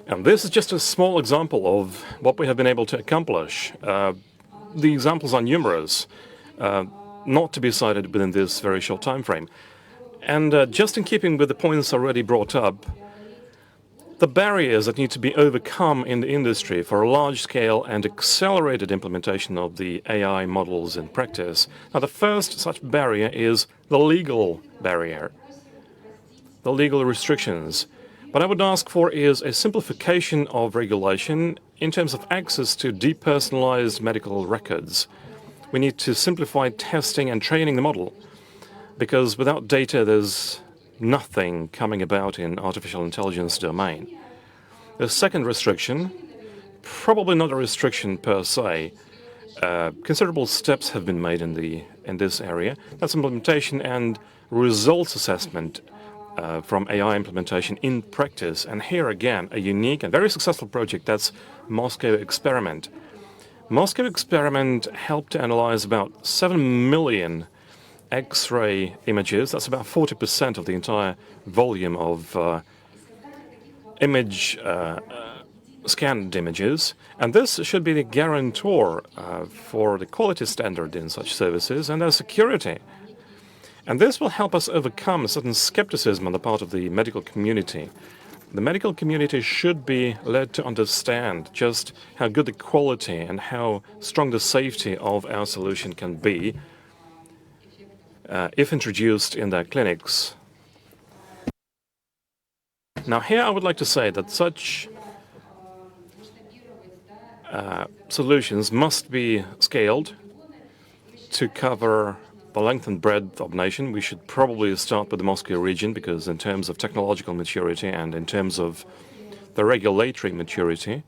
And this is just a small example of what we have been able to accomplish. The examples are numerous, not to be cited within this very short time frame. And just in keeping with the points already brought up, the barriers that need to be overcome in the industry for a large-scale and accelerated implementation of the AI models in practice. Now, the first such barrier is the legal barrier, the legal restrictions. What I would ask for is a simplification of regulation in terms of access to depersonalized medical records. We need to simplify testing and training the model, because without data, there's nothing coming about in artificial intelligence domain. The second restriction, probably not a restriction per se. Considerable steps have been made in this area. That's implementation and results assessment from AI implementation in practice. And here again, a unique and very successful project, that's Moscow Experiment. Moscow Experiment helped to analyze about 7 million X-ray images. That's about 40% of the entire volume of scanned images, and this should be the guarantor for the quality standard in such services and their security. And this will help us overcome a certain skepticism on the part of the medical community. The medical community should be led to understand just how good the quality and how strong the safety of our solution can be if introduced in their clinics. Now, here I would like to say that such solutions must be scaled to cover the length and breadth of the nation. We should probably start with the Moscow region because in terms of technological maturity and in terms of the regulatory maturity,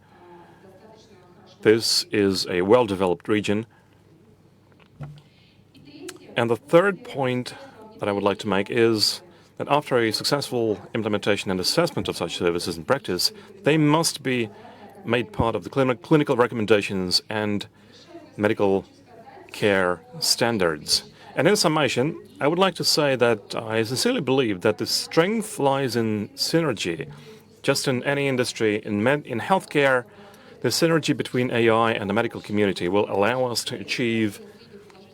this is a well-developed region. And the third point that I would like to make is that after a successful implementation and assessment of such services in practice, they must be made part of the clinical recommendations and medical care standards. And in summation, I would like to say that I sincerely believe that the strength lies in synergy. Just in any industry, in healthcare, the synergy between AI and the medical community will allow us to achieve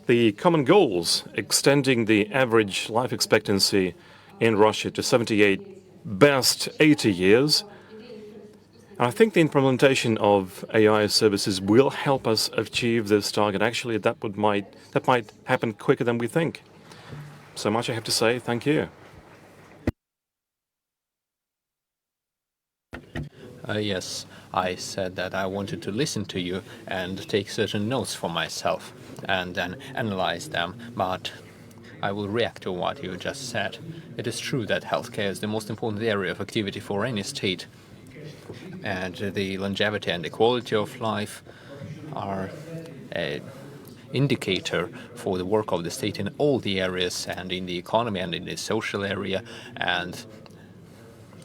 the common goals, extending the average life expectancy in Russia to 78, best 80 years. And I think the implementation of AI services will help us achieve this target. Actually, that might happen quicker than we think. So much I have to say. Thank you.
Yes, I said that I wanted to listen to you and take certain notes for myself and then analyze them, but I will react to what you just said. It is true that healthcare is the most important area of activity for any state, and the longevity and the quality of life are an indicator for the work of the state in all the areas and in the economy and in the social area. And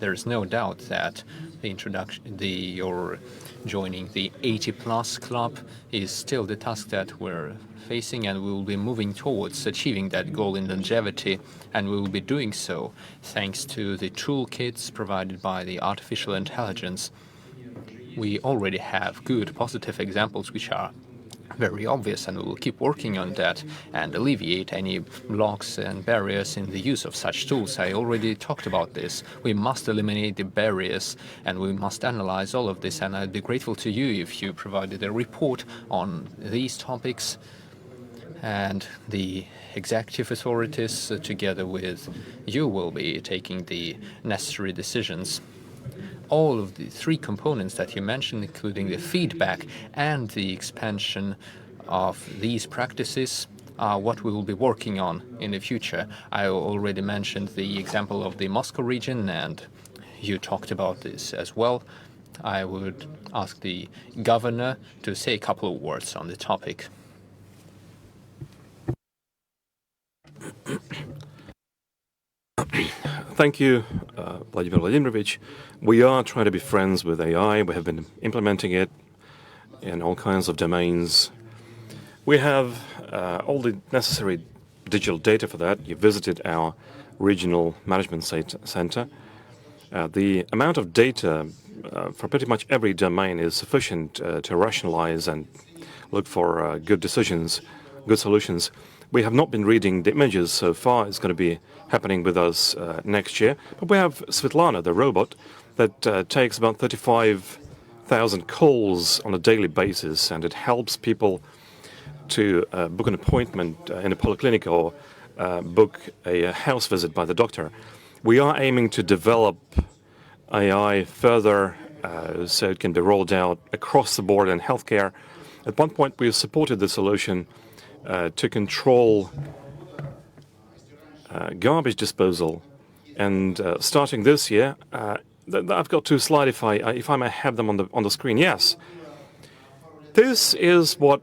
there is no doubt that your joining the 80+ club is still the task that we're facing, and we will be moving towards achieving that goal in longevity, and we will be doing so thanks to the toolkits provided by the artificial intelligence. We already have good, positive examples which are very obvious, and we will keep working on that and alleviate any blocks and barriers in the use of such tools. I already talked about this. We must eliminate the barriers and we must analyze all of this, and I'd be grateful to you if you provided a report on these topics, and the executive authorities together with you will be taking the necessary decisions. All of the three components that you mentioned, including the feedback and the expansion of these practices, are what we will be working on in the future. I already mentioned the example of the Moscow region, and you talked about this as well. I would ask the governor to say a couple of words on the topic.
Thank you, Vladimir Vladimirovich. We are trying to be friends with AI. We have been implementing it in all kinds of domains. We have all the necessary digital data for that. You visited our regional management center. The amount of data for pretty much every domain is sufficient to rationalize and look for good decisions, good solutions. We have not been reading the images so far. It's going to be happening with us next year. But we have Svetlana, the robot, that takes about 35,000 calls on a daily basis, and it helps people to book an appointment in a polyclinic or book a house visit by the doctor. We are aiming to develop AI further so it can be rolled out across the board in healthcare. At one point, we supported the solution to control garbage disposal. And starting this year, I've got two slides if I may have them on the screen. Yes, this is what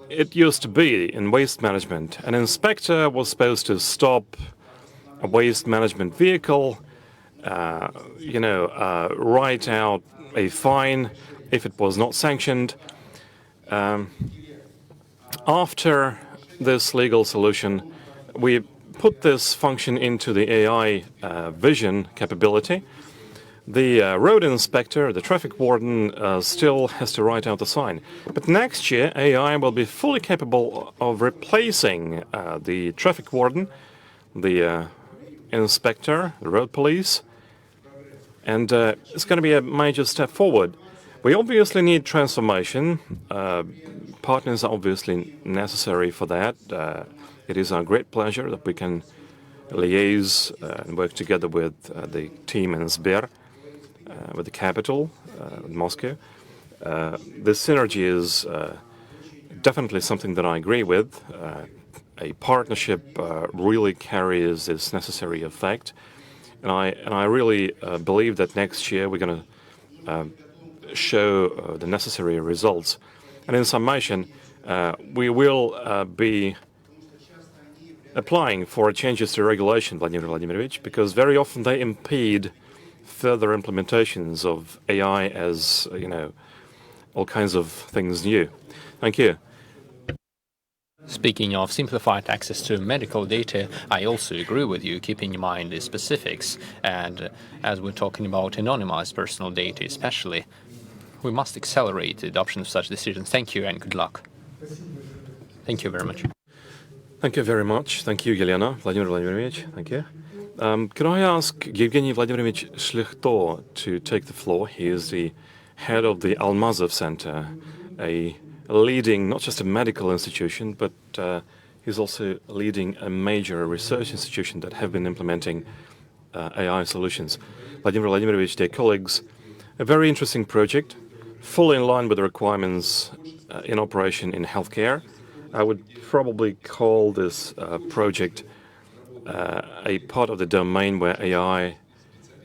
it used to be in waste management. An inspector was supposed to stop a waste management vehicle, write out a fine if it was not sanctioned. After this legal solution, we put this function into the AI vision capability. The road inspector, the traffic warden, still has to write out the sign. But next year, AI will be fully capable of replacing the traffic warden, the inspector, the road police, and it's going to be a major step forward. We obviously need transformation. Partners are obviously necessary for that. It is our great pleasure that we can liaise and work together with the team in Sber, with the capital, Moscow. This synergy is definitely something that I agree with. A partnership really carries this necessary effect. And I really believe that next year we're going to show the necessary results. And in summation, we will be applying for changes to regulation, Vladimir Vladimirovich, because very often they impede further implementations of AI as, all kinds of things new. Thank you.
Speaking of simplified access to medical data, I also agree with you, keeping in mind the specifics. And as we're talking about anonymized personal data especially, we must accelerate the adoption of such decisions. Thank you and good luck. Thank you very much.
Thank you very much. Thank you, Yelena. Vladimir Vladimirovich, thank you. Could I ask Evgeny Vladimirovich Shlikhto to take the floor? He is the head of the Almazov Center, a leading, not just a medical institution, but he's also leading a major research institution that have been implementing AI solutions. Vladimir Vladimirovich, dear colleagues, a very interesting project, fully in line with the requirements in operation in healthcare. I would probably call this project a part of the domain where AI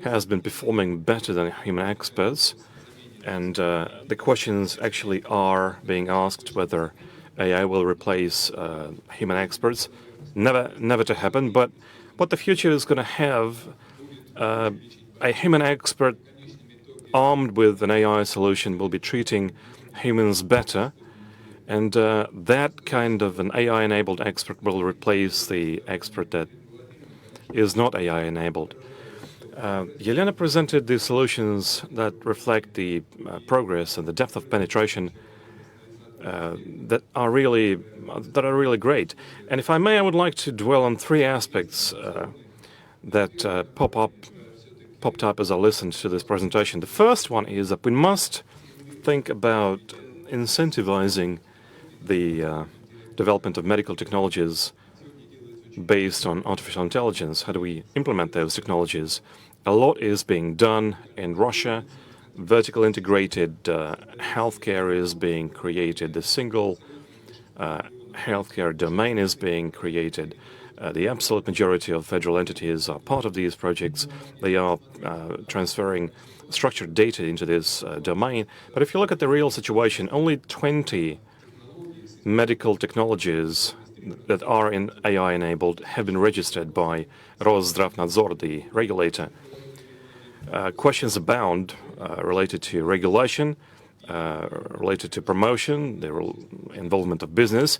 has been performing better than human experts. And the questions actually are being asked whether AI will replace human experts. Never to happen. But what the future is going to have, a human expert armed with an AI solution will be treating humans better. And that kind of an AI-enabled expert will replace the expert that is not AI-enabled. Yelena presented the solutions that reflect the progress and the depth of penetration that are really great. And if I may, I would like to dwell on three aspects that popped up as I listened to this presentation. The first one is that we must think about incentivizing the development of medical technologies based on artificial intelligence. How do we implement those technologies? A lot is being done in Russia. Vertical integrated healthcare is being created. The single healthcare domain is being created. The absolute majority of federal entities are part of these projects. They are transferring structured data into this domain. But if you look at the real situation, only 20 medical technologies that are in AI-enabled have been registered by Roszdravnadzor, the regulator. Questions abound related to regulation, related to promotion, the involvement of business.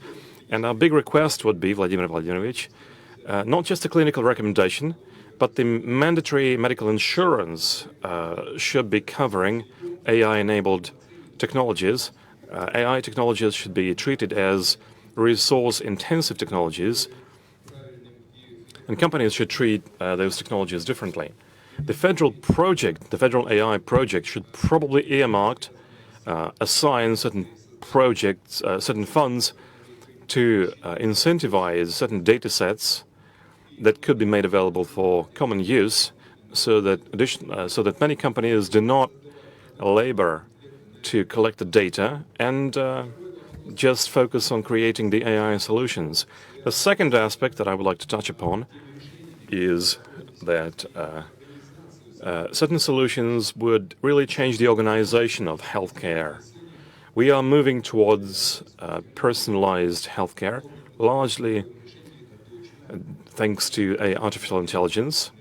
And our big request would be, Vladimir Vladimirovich, not just a clinical recommendation, but the mandatory medical insurance should be covering AI-enabled technologies. AI technologies should be treated as resource-intensive technologies, and companies should treat those technologies differently. The federal project, the federal AI project, should probably earmark, assign certain projects, certain funds to incentivize certain data sets that could be made available for common use, so that many companies do not labor to collect the data and just focus on creating the AI solutions. The second aspect that I would like to touch upon is that certain solutions would really change the organization of healthcare. We are moving towards personalized healthcare, largely thanks to artificial intelligence,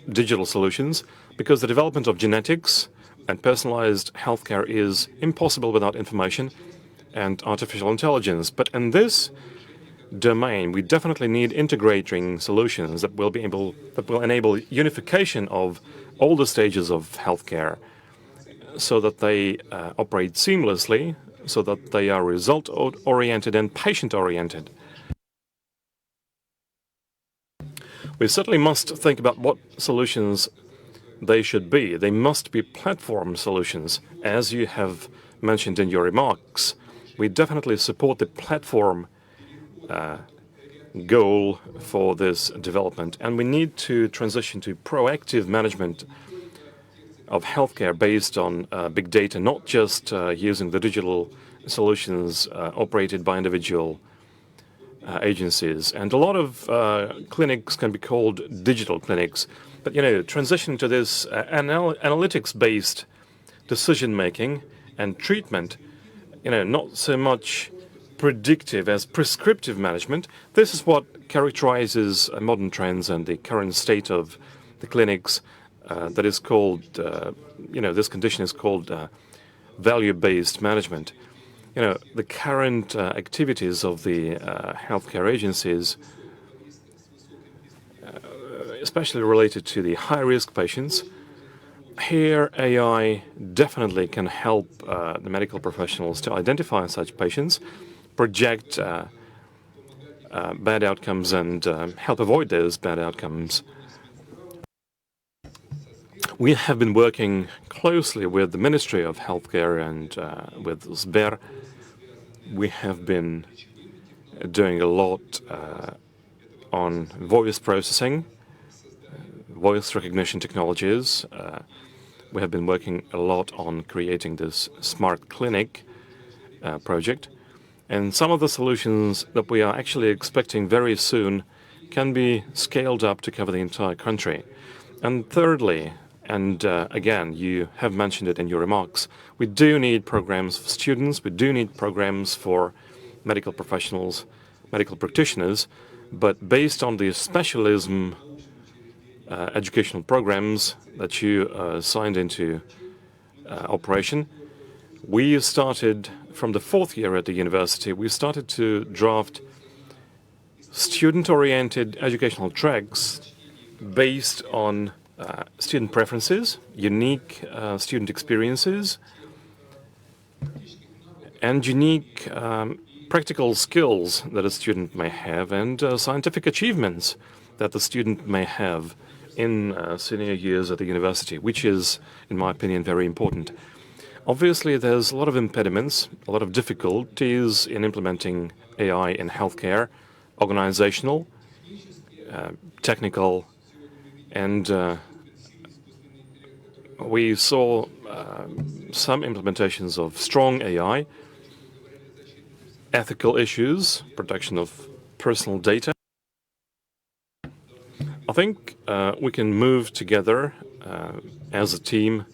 digital solutions, because the development of genetics and personalized healthcare is impossible without information and artificial intelligence. But in this domain, we definitely need integrating solutions that will enable unification of all the stages of healthcare, so that they operate seamlessly, so that they are result-oriented and patient-oriented. We certainly must think about what solutions they should be. They must be platform solutions, as you have mentioned in your remarks. We definitely support the platform goal for this development, and we need to transition to proactive management of healthcare based on big data, not just using the digital solutions operated by individual agencies. And a lot of clinics can be called digital clinics. But, transition to this analytics-based decision-making and treatment, not so much predictive as prescriptive management. This is what characterizes modern trends and the current state of the clinics. That is called, this condition is called value-based management. The current activities of the healthcare agencies, especially related to the high-risk patients, here AI definitely can help the medical professionals to identify such patients, project bad outcomes, and help avoid those bad outcomes. We have been working closely with the Ministry of Healthcare and with Sber. We have been doing a lot on voice processing, voice recognition technologies. We have been working a lot on creating this smart clinic project. And some of the solutions that we are actually expecting very soon can be scaled up to cover the entire country. And thirdly, and again, you have mentioned it in your remarks, we do need programs for students, we do need programs for medical professionals, medical practitioners, but based on the specialism educational programs that you signed into operation, we started from the 4th year at the university, we started to draft student-oriented educational tracks based on student preferences, unique student experiences, and unique practical skills that a student may have, and scientific achievements that the student may have in senior years at the university, which is, in my opinion, very important. Obviously, there's a lot of impediments, a lot of difficulties in implementing AI in healthcare, organizational, technical, and we saw some implementations of strong AI, ethical issues, protection of personal data. I think we can move together as a team,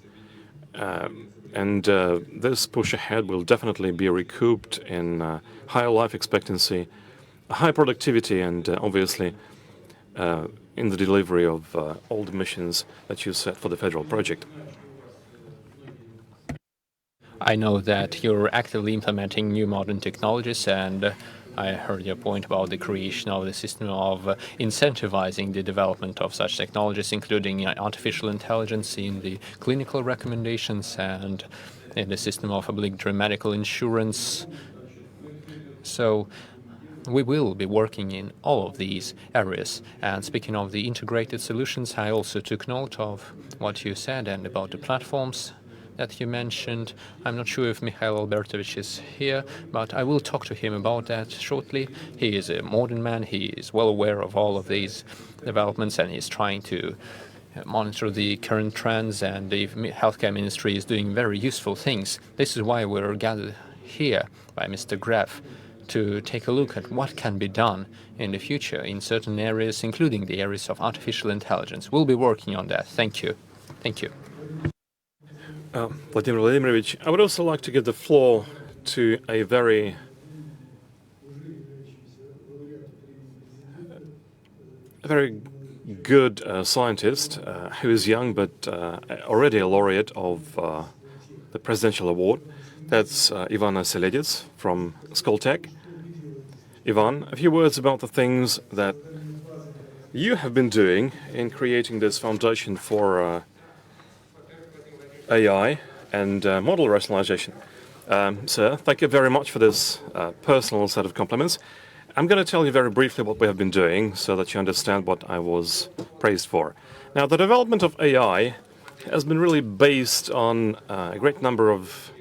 and this push ahead will definitely be recouped in higher life expectancy, high productivity, and obviously in the delivery of all the missions that you set for the federal project.
I know that you're actively implementing new modern technologies, and I heard your point about the creation of the system of incentivizing the development of such technologies, including artificial intelligence in the clinical recommendations and in the system of obligatory medical insurance. So we will be working in all of these areas. And speaking of the integrated solutions, I also took note of what you said and about the platforms that you mentioned. I'm not sure if Mikhail Albertovich is here, but I will talk to him about that shortly. He is a modern man. He is well aware of all of these developments, and he's trying to monitor the current trends, and the healthcare ministry is doing very useful things. This is why we're gathered here by Mr. Graf, to take a look at what can be done in the future in certain areas, including the areas of artificial intelligence. We'll be working on that. Thank you. Thank you.
Vladimir Vladimirovich, I would also like to give the floor to a very good scientist who is young but already a laureate of the presidential award. That's Ivan Seledets from Skoltech. Ivan, a few words about the things that you have been doing in creating this foundation for AI and model rationalization. Sir, thank you very much for this personal set of compliments. I'm going to tell you very briefly what we have been doing so that you understand what I was praised for. Now, the development of AI has been really based on a great number of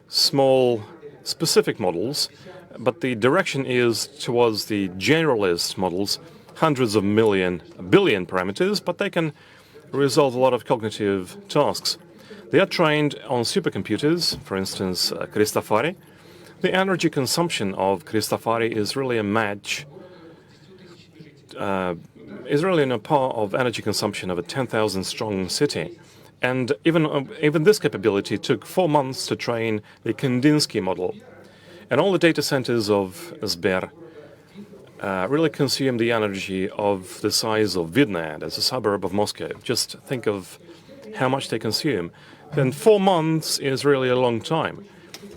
small, specific models, but the direction is towards the generalist models, hundreds of billion parameters, but they can resolve a lot of cognitive tasks. They are trained on supercomputers, for instance, Cristofari. The energy consumption of Cristofari is really a match, is really in a par of energy consumption of a 10,000 strong city. And even this capability took 4 months to train the Kandinsky model. And all the data centers of Sber really consume the energy of the size of Vidna, as a suburb of Moscow. Just think of how much they consume. Then 4 months is really a long time.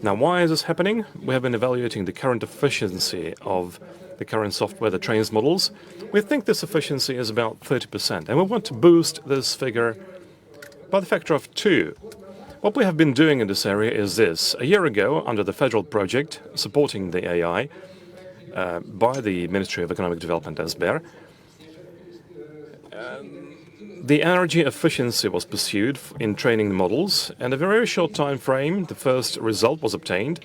Now, why is this happening? We have been evaluating the current efficiency of the current software that trains models. We think this efficiency is about 30%, and we want to boost this figure by the factor of 2. What we have been doing in this area is this. A year ago, under the federal project supporting the AI by the Ministry of Economic Development, SBER, the energy efficiency was pursued in training the models, and in a very short time frame, the first result was obtained.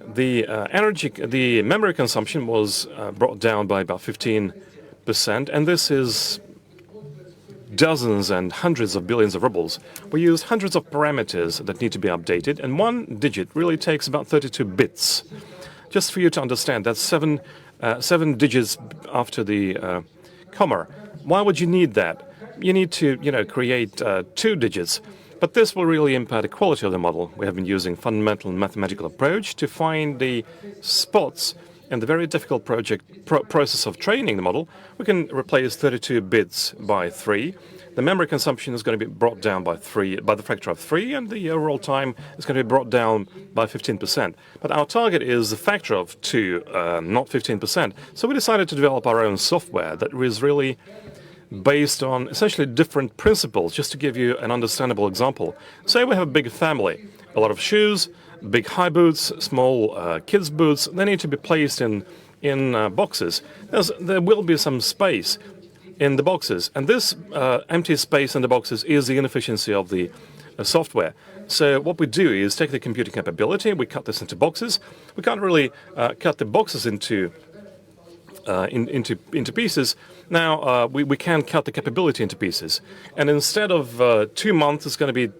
The memory consumption was brought down by about 15%, and this is dozens and hundreds of billions of rubles. We used hundreds of parameters that need to be updated, and 1 digit really takes about 32 bits. Just for you to understand, that's seven digits after the comma. Why would you need that? You need to, create 2 digits. But this will really impact the quality of the model. We have been using fundamental mathematical approach to find the spots in the very difficult process of training the model. We can replace 32 bits by 3. The memory consumption is going to be brought down by the factor of 3, and the overall time is going to be brought down by 15%. But our target is the factor of 2, not 15%. So we decided to develop our own software that is really based on essentially different principles. Just to give you an understandable example, say we have a big family, a lot of shoes, big high boots, small kids' boots. They need to be placed in boxes. There will be some space in the boxes, and this empty space in the boxes is the inefficiency of the software. So what we do is take the computing capability, we cut this into boxes. We can't really cut the boxes into pieces. Now we can cut the capability into pieces, and instead of 2 months, it's going to be,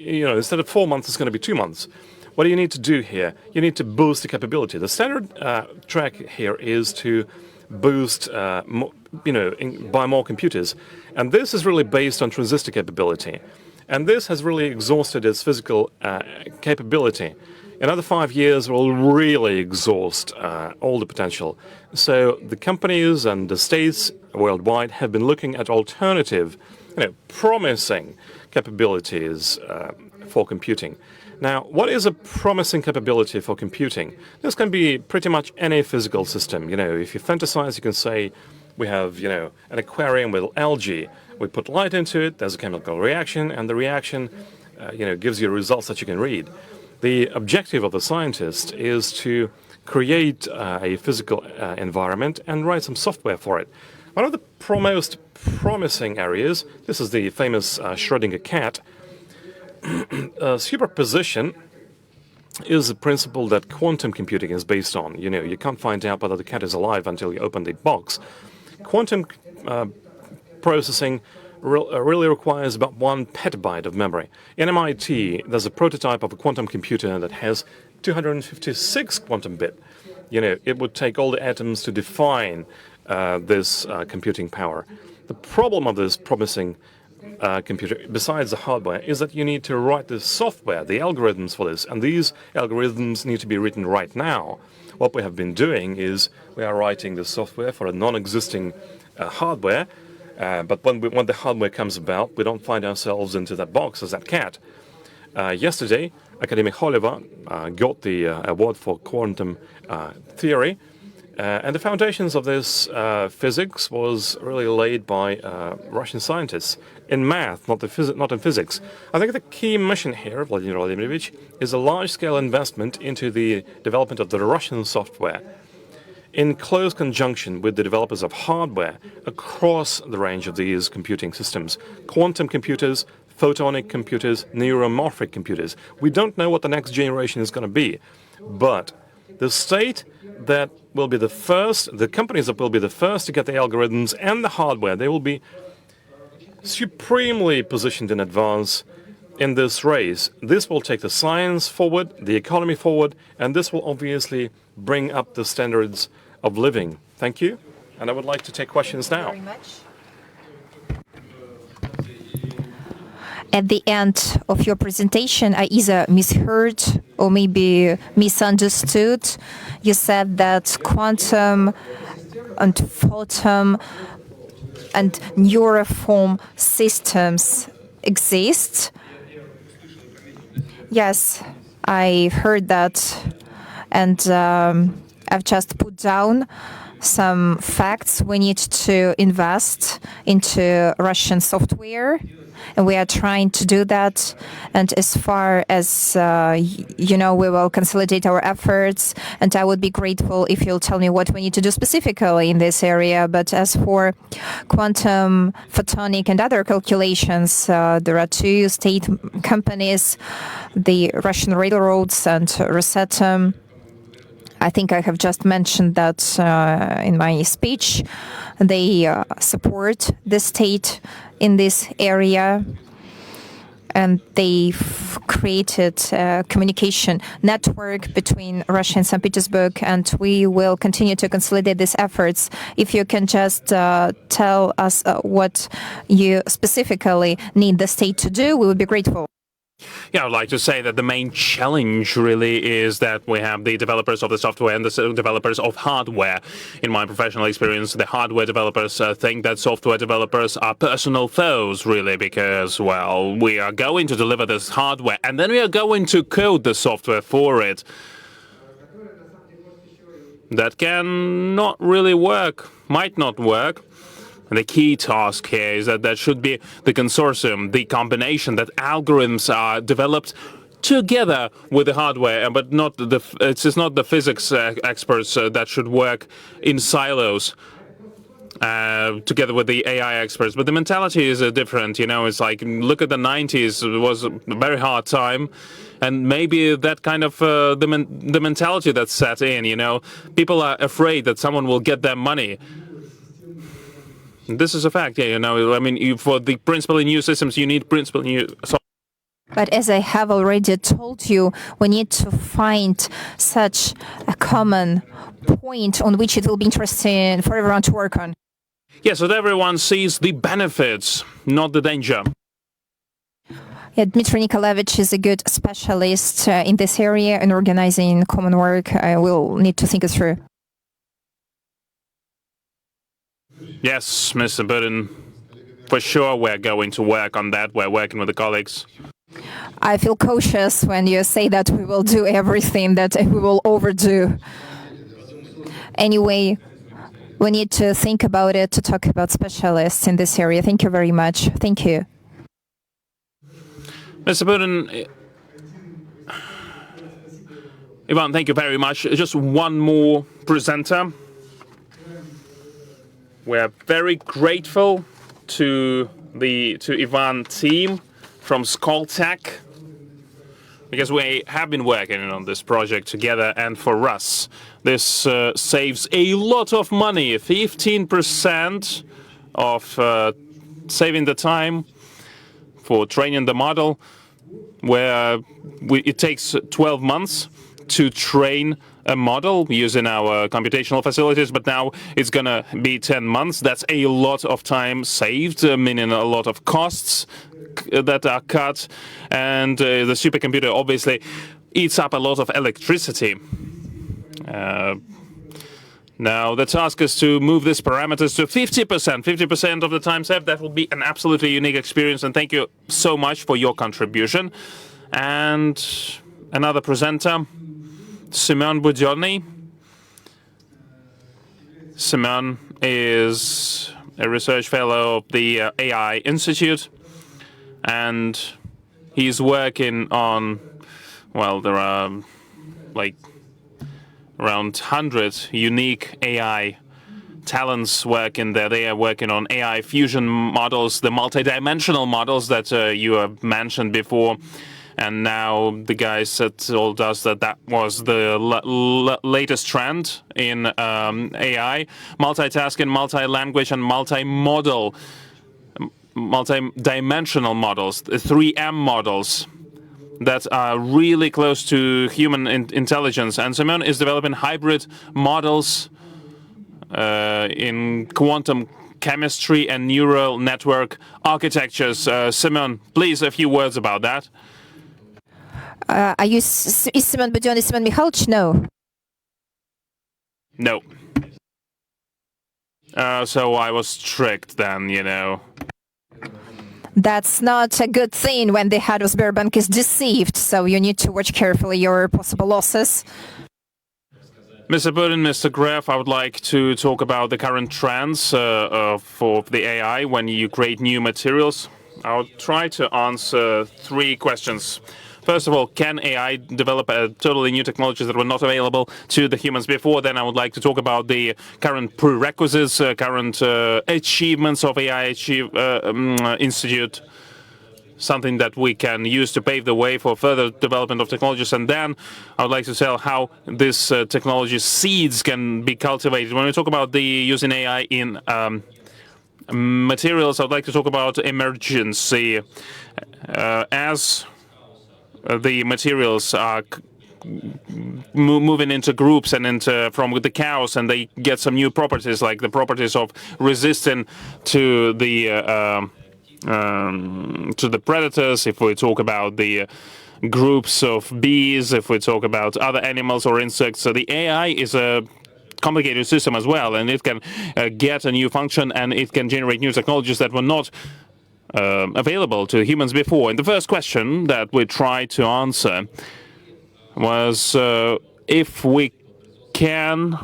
instead of 4 months, it's going to be 2 months. What do you need to do here? You need to boost the capability. The standard track here is to boost, buy more computers, and this is really based on transistor capability, and this has really exhausted its physical capability. Another 5 years will really exhaust all the potential. So the companies and the states worldwide have been looking at alternative, promising capabilities for computing. Now, what is a promising capability for computing? This can be pretty much any physical system. If you fantasize, you can say we have, an aquarium with algae. We put light into it, there's a chemical reaction, and the reaction, gives you results that you can read. The objective of the scientist is to create a physical environment and write some software for it. One of the most promising areas, this is the famous Schrödinger cat. Superposition is a principle that quantum computing is based on. You can't find out whether the cat is alive until you open the box. Quantum processing really requires about 1 petabyte of memory. In MIT, there's a prototype of a quantum computer that has 256 quantum bit. it would take all the atoms to define this computing power. The problem of this promising computer, besides the hardware, is that you need to write the software, the algorithms for this, and these algorithms need to be written right now. What we have been doing is we are writing the software for a non-existing hardware, but when the hardware comes about, we don't find ourselves into that box as that cat. Yesterday, academic Holeva got the award for quantum theory, and the foundations of this physics was really laid by Russian scientists in math, not in physics. I think the key mission here, Vladimir Vladimirovich, is a large-scale investment into the development of the Russian software in close conjunction with the developers of hardware across the range of these computing systems. Quantum computers, photonic computers, neuromorphic computers. We don't know what the next generation is going to be, but the state that will be the first, the companies that will be the first to get the algorithms and the hardware, they will be supremely positioned in advance in this race. This will take the science forward, the economy forward, and this will obviously bring up the standards of living. Thank you. And I would like to take questions now.
Very much. At the end of your presentation, I either misheard or maybe misunderstood. You said that quantum and photon and neuroform systems exist. Yes, I heard that, and I've just put down some facts. We need to invest into Russian software, and we are trying to do that. And as far as we will consolidate our efforts, and I would be grateful if you'll tell me what we need to do specifically in this area. But as for quantum, photonic, and other calculations, there are two state companies, the Russian railroads and Rosatom. I think I have just mentioned that in my speech. They support the state in this area, and they've created a communication network between Russia and St. Petersburg, and we will continue to consolidate these efforts. If you can just tell us what you specifically need the state to do, we would be grateful.
Yeah, I would like to say that the main challenge really is that we have the developers of the software and the developers of hardware. In my professional experience, the hardware developers think that software developers are personal foes, really, because, well, we are going to deliver this hardware and then we are going to code the software for it. That can not really work, might not work. And the key task here is that there should be the consortium, the combination, that algorithms are developed together with the hardware, but not it's not the physics experts that should work in silos together with the AI experts. But the mentality is different. It's like, look at the 90s. It was a very hard time. And maybe that kind of the mentality that set in, people are afraid that someone will get their money. This is a fact, for the principal in new systems, you need principal in new software.
But as I have already told you, we need to find such a common point on which it will be interesting for everyone to work on.
Yes, so that everyone sees the benefits, not the danger.
Yeah, Dmitry Nikolaevich is a good specialist in this area and organizing common work. I will need to think it through.
Yes, Mr. Putin, for sure we're going to work on that. We're working with the colleagues.
I feel cautious when you say that we will do everything, that we will overdo. Anyway, we need to think about it, to talk about specialists in this area. Thank you very much. Thank you.
Mr. Putin, Ivan, thank you very much. Just one more presenter. We're very grateful to Ivan team from Skoltech, because we have been working on this project together, and for us this saves a lot of money, 15% of saving the time for training the model, where it takes 12 months to train a model using our computational facilities, but now it's going to be 10 months. That's a lot of time saved, meaning a lot of costs that are cut. And the supercomputer obviously eats up a lot of electricity. Now, the task is to move these parameters to 50%. 50% of the time saved. That will be an absolutely unique experience. And thank you so much for your contribution. And another presenter, Semyon Budyonny. Semyon is a research fellow of the AI Institute. And he's working on, well, there are like around 100 unique AI talents working there. They are working on AI fusion models, the multidimensional models that you have mentioned before. And now the guys told us that that was the latest trend in AI. Multitasking, multi-language, and multi-model, multi-dimensional models, the 3M models that are really close to human intelligence. And Semyon is developing hybrid models in quantum chemistry and neural network architectures. Semyon, please, a few words about that.
Are you is Semyon Budyonny Semyon Mikhailovich? No.
No. So I was tricked then, you know.
That's not a good thing when the head of Sberbank is deceived, so you need to watch carefully your possible losses.
Mr. Putin, Mr. Gref, I would like to talk about the current trends for the AI when you create new materials. I'll try to answer 3 questions. First of all, can AI develop totally new technologies that were not available to the humans before? Then I would like to talk about the current prerequisites, current achievements of AI Institute, something that we can use to pave the way for further development of technologies. And then I would like to tell how this technology seeds can be cultivated. When we talk about the using AI in materials, I would like to talk about emergency. As the materials are moving into groups and into from the chaos, and they get some new properties, like the properties of resisting to the predators. If we talk about the groups of bees, if we talk about other animals or insects, so the AI is a complicated system as well, and it can get a new function, and it can generate new technologies that were not available to humans before. And the first question that we tried to answer was if we can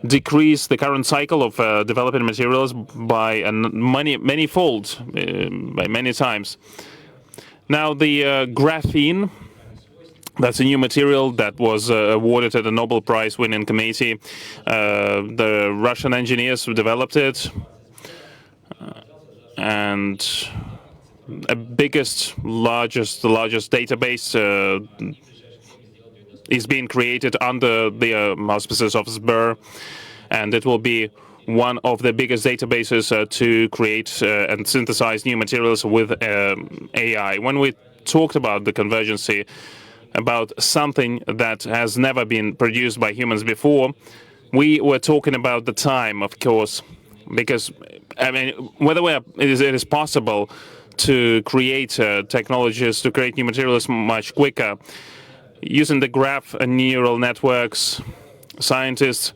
decrease the current cycle of developing materials by many-fold, by many times. Now, the graphene, that's a new material that was awarded at the Nobel Prize winning committee. The Russian engineers who developed it. And the largest database is being created under the auspices of Sber, and it will be one of the biggest databases to create and synthesize new materials with AI. When we talked about the convergency, about something that has never been produced by humans before, we were talking about the time, of course, because I mean, whether it is possible to create technologies, to create new materials much quicker. Using the graph and neural networks, scientists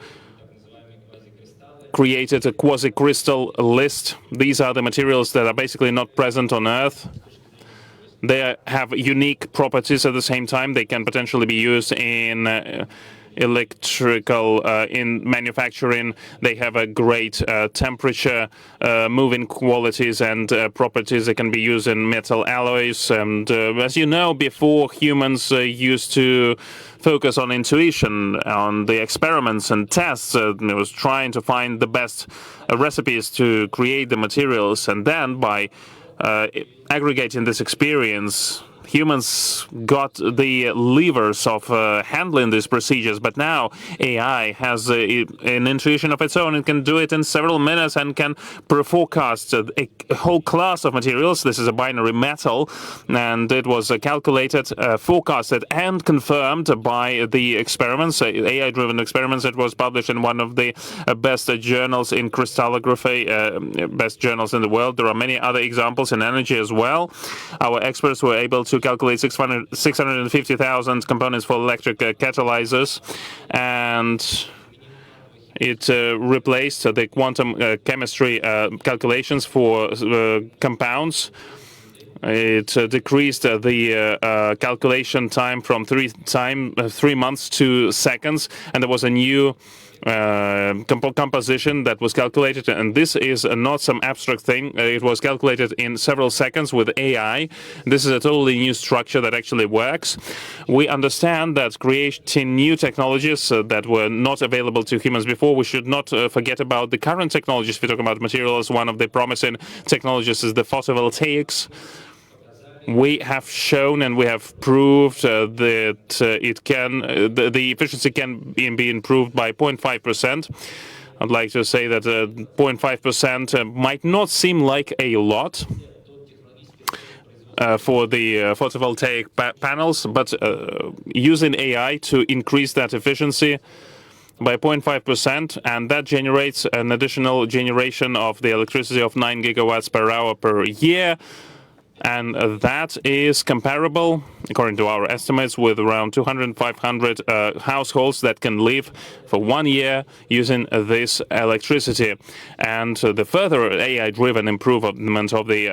created a quasi-crystal list. These are the materials that are basically not present on Earth. They have unique properties at the same time. They can potentially be used in electrical, in manufacturing. They have a great temperature moving qualities and properties. They can be used in metal alloys. And as you know, before humans used to focus on intuition, on the experiments and tests. It was trying to find the best recipes to create the materials, and then by aggregating this experience humans got the levers of handling these procedures, but now AI has an intuition of its own. It can do it in several minutes and can forecast a whole class of materials. This is a binary metal, and it was calculated, forecasted, and confirmed by the experiments, AI-driven experiments. It was published in one of the best journals in crystallography, best journals in the world. There are many other examples in energy as well. Our experts were able to calculate 650,000 components for electric catalyzers, and it replaced the quantum chemistry calculations for compounds. It decreased the calculation time from 3 months to seconds, and there was a new composition that was calculated, and this is not some abstract thing. It was calculated in several seconds with AI. This is a totally new structure that actually works. We understand that creating new technologies that were not available to humans before, we should not forget about the current technologies. If we talk about materials, one of the promising technologies is the photovoltaics. We have shown and we have proved that the efficiency can be improved by 0.5%. I'd like to say that 0.5% might not seem like a lot for the photovoltaic panels, but using AI to increase that efficiency by 0.5%, and that generates an additional generation of the electricity of 9 gigawatts per hour per year. And that is comparable, according to our estimates, with around 200, 500 households that can live for 1 year using this electricity. And the further AI-driven improvement of the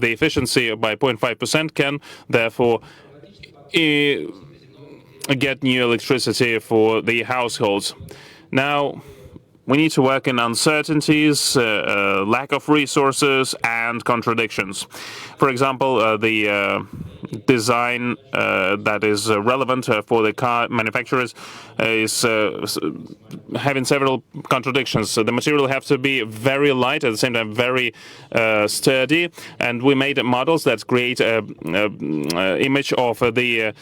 efficiency by 0.5% can therefore get new electricity for the households. Now, we need to work in uncertainties, lack of resources, and contradictions. For example, the design that is relevant for the car manufacturers is having several contradictions. So the material have to be very light, at the same time very sturdy, and we made models that create an image of the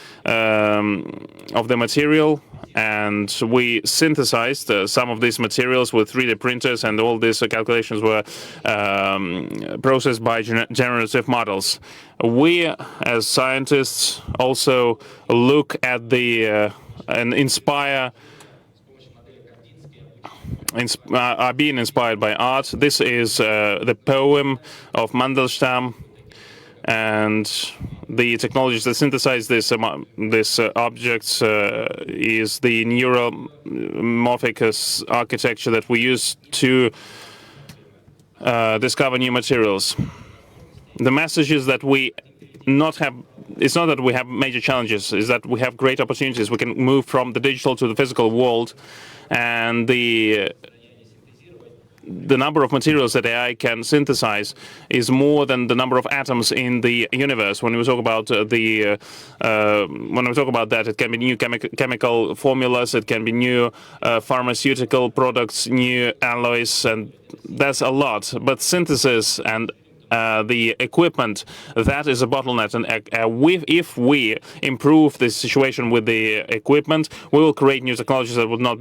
material, and we synthesized some of these materials with 3D printers, and all these calculations were processed by generative models. We, as scientists, also look at the and are being inspired by art. This is the poem of Mandelstam, and the technologies that synthesize this objects is the neuromorphic architecture that we use to discover new materials. The message is that it's not that we have major challenges, it's that we have great opportunities. We can move from the digital to the physical world, and the number of materials that AI can synthesize is more than the number of atoms in the universe. When we talk about that, it can be new chemical formulas, it can be new pharmaceutical products, new alloys, and that's a lot. But synthesis and the equipment, that is a bottleneck, and if we improve the situation with the equipment, we will create new technologies that were not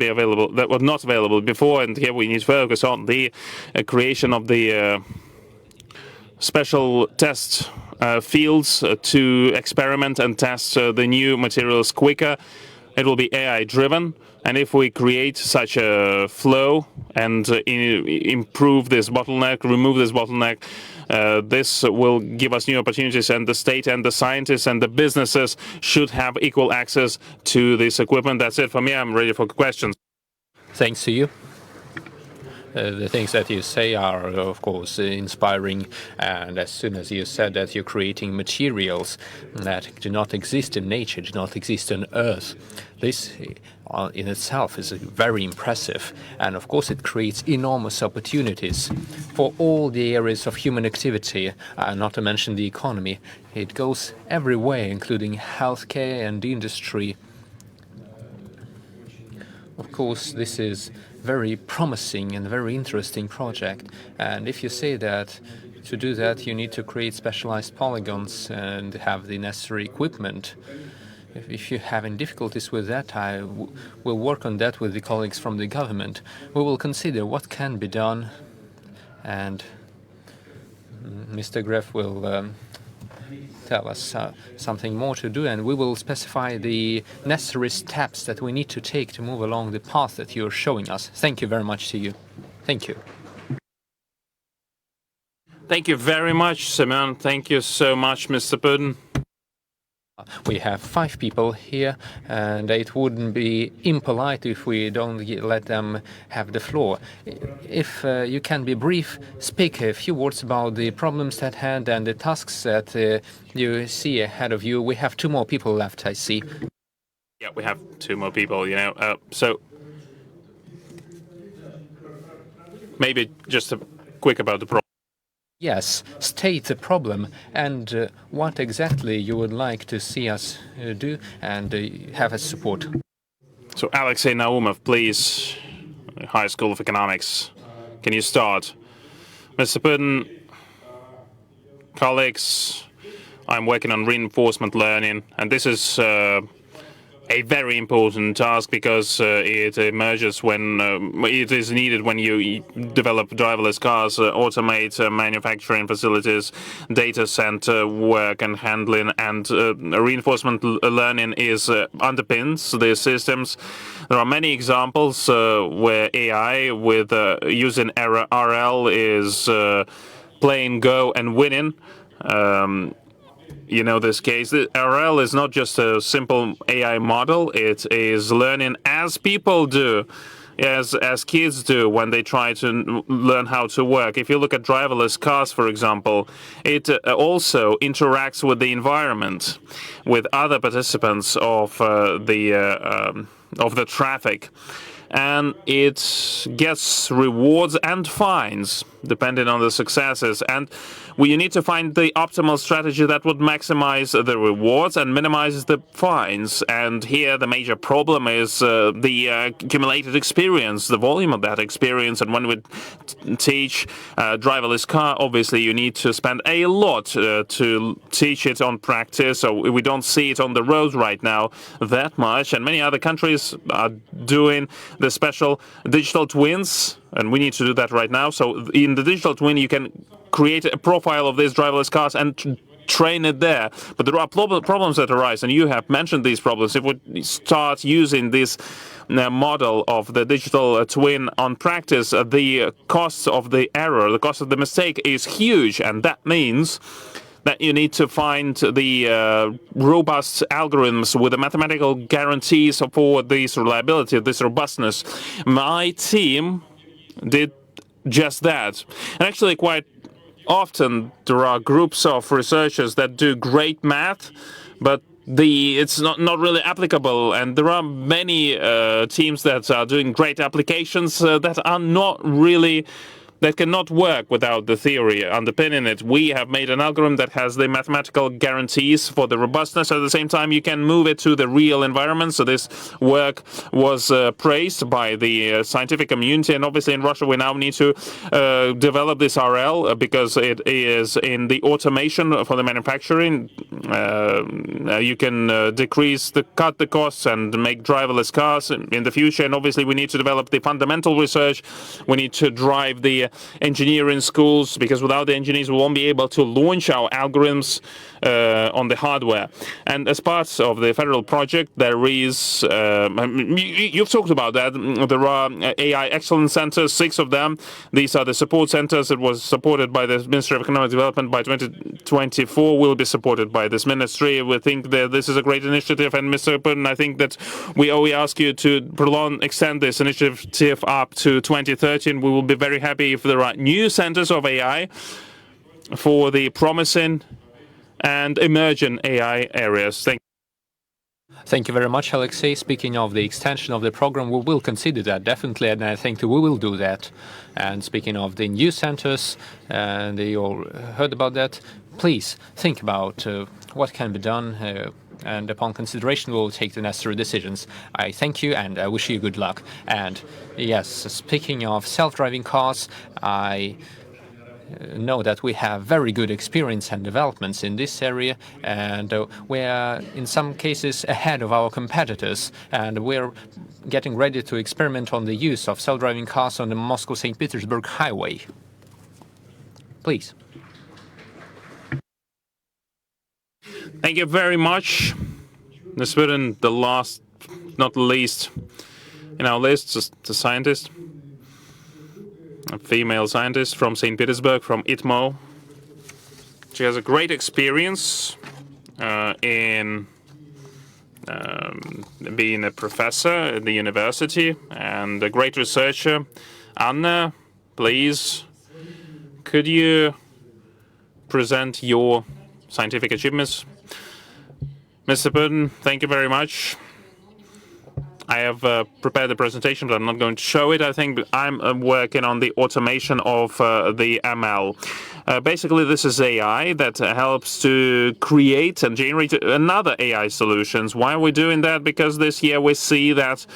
available before. And here we need to focus on the creation of the special test fields to experiment and test the new materials quicker. It will be AI driven, and if we create such a flow and improve this bottleneck, remove this bottleneck, this will give us new opportunities, and the state and the scientists and the businesses should have equal access to this equipment. That's it for me. I'm ready for questions.
Thanks to you. The things that you say are, of course, inspiring. And as soon as you said that you're creating materials that do not exist in nature, do not exist on Earth, this in itself is very impressive. And of course, it creates enormous opportunities for all the areas of human activity, not to mention the economy. It goes every way, including healthcare and industry. Of course, this is very promising and very interesting project. And if you say that to do that, you need to create specialized polygons and have the necessary equipment. If you're having difficulties with that, I will work on that with the colleagues from the government. We will consider what can be done, and Mr. Greff will tell us something more to do, and we will specify the necessary steps that we need to take to move along the path that you're showing us. Thank you very much to you. Thank you.
Thank you very much, Semyon. Thank you so much, Mr. Putin.
We have 5 people here, and it wouldn't be impolite if we don't let them have the floor. If you can be brief, speak a few words about the problems at hand and the tasks that you see ahead of you. We have 2 more people left, I see.
Yeah, we have 2 more people, so maybe just a quick about the problem.
Yes, state the problem and what exactly you would like to see us do and have as support.
So, Alexei Naumov, please, High School of Economics, can you start? Mr. Putin, colleagues, I'm working on reinforcement learning, and this is a very important task because it emerges when it is needed when you develop driverless cars, automate manufacturing facilities, data center work and handling, and reinforcement learning is underpins the systems. There are many examples where AI with using RL is playing Go and winning. This case, the RL is not just a simple AI model. It is learning as people do, as kids do when they try to learn how to work. If you look at driverless cars, for example, it also interacts with the environment, with other participants of the traffic. And it gets rewards and fines depending on the successes. And you need to find the optimal strategy that would maximize the rewards and minimize the fines. And here the major problem is the accumulated experience, the volume of that experience. And when we teach driverless car, obviously you need to spend a lot to teach it on practice. So we don't see it on the road right now that much. And many other countries are doing the special digital twins, and we need to do that right now. So in the digital twin, you can create a profile of these driverless cars and train it there. But there are problems that arise, and you have mentioned these problems. If we start using this model of the digital twin on practice, the cost of the error, the cost of the mistake is huge, and that means that you need to find the robust algorithms with the mathematical guarantees for this reliability, this robustness. My team did just that. And actually, quite often, there are groups of researchers that do great math, but it's not really applicable. And there are many teams that are doing great applications that are not really that cannot work without the theory underpinning it. We have made an algorithm that has the mathematical guarantees for the robustness. At the same time, you can move it to the real environment. So this work was praised by the scientific community. And obviously in Russia, we now need to develop this RL because it is in the automation for the manufacturing. You can cut the costs and make driverless cars in the future. And obviously we need to develop the fundamental research. We need to drive the engineering schools, because without the engineers we won't be able to launch our algorithms on the hardware. And as part of the federal project, there is you've talked about that. There are AI excellence centers, 6 of them. These are the support centers. It was supported by the Ministry of Economic Development. By 2024 will be supported by this ministry. We think that this is a great initiative, and Mr. Putin, I think that we ask you to extend this initiative up to 2030, and we will be very happy if there are new centers of AI for the promising and emerging AI areas.
Thank you very much, Alexei. Speaking of the extension of the program, we will consider that definitely, and I think that we will do that. And speaking of the new centers, and you all heard about that, please think about what can be done, and upon consideration, we will take the necessary decisions. I thank you, and I wish you good luck. And yes, speaking of self-driving cars, I know that we have very good experience and developments in this area, and we are in some cases ahead of our competitors, and we're getting ready to experiment on the use of self-driving cars on the Moscow-St. Petersburg highway. Please.
Thank you very much. Mr. Putin, the last, not least, in our list, just a scientist, a female scientist from St. Petersburg, from ITMO. She has a great experience in being a professor at the university and a great researcher. Anna, please, could you present your scientific achievements? Mr. Putin, thank you very much. I have prepared the presentation, but I'm not going to show it. I think I'm working on the automation of the ML. Basically, this is AI that helps to create and generate another AI solutions. Why are we doing that? Because this year we see that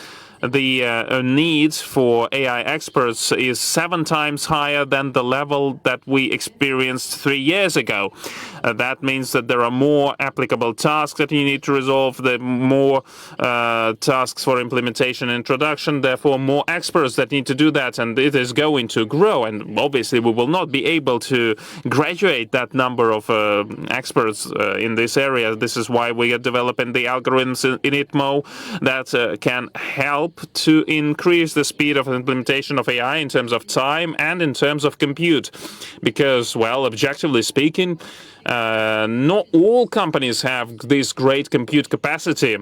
the need for AI experts is 7 times higher than the level that we experienced 3 years ago. That means that there are more applicable tasks that you need to resolve, the more tasks for implementation and introduction, therefore more experts that need to do that, and it is going to grow. And obviously we will not be able to graduate that number of experts in this area. This is why we are developing the algorithms in ITMO that can help to increase the speed of implementation of AI in terms of time and in terms of compute. Because, well, objectively speaking, not all companies have this great compute capacity.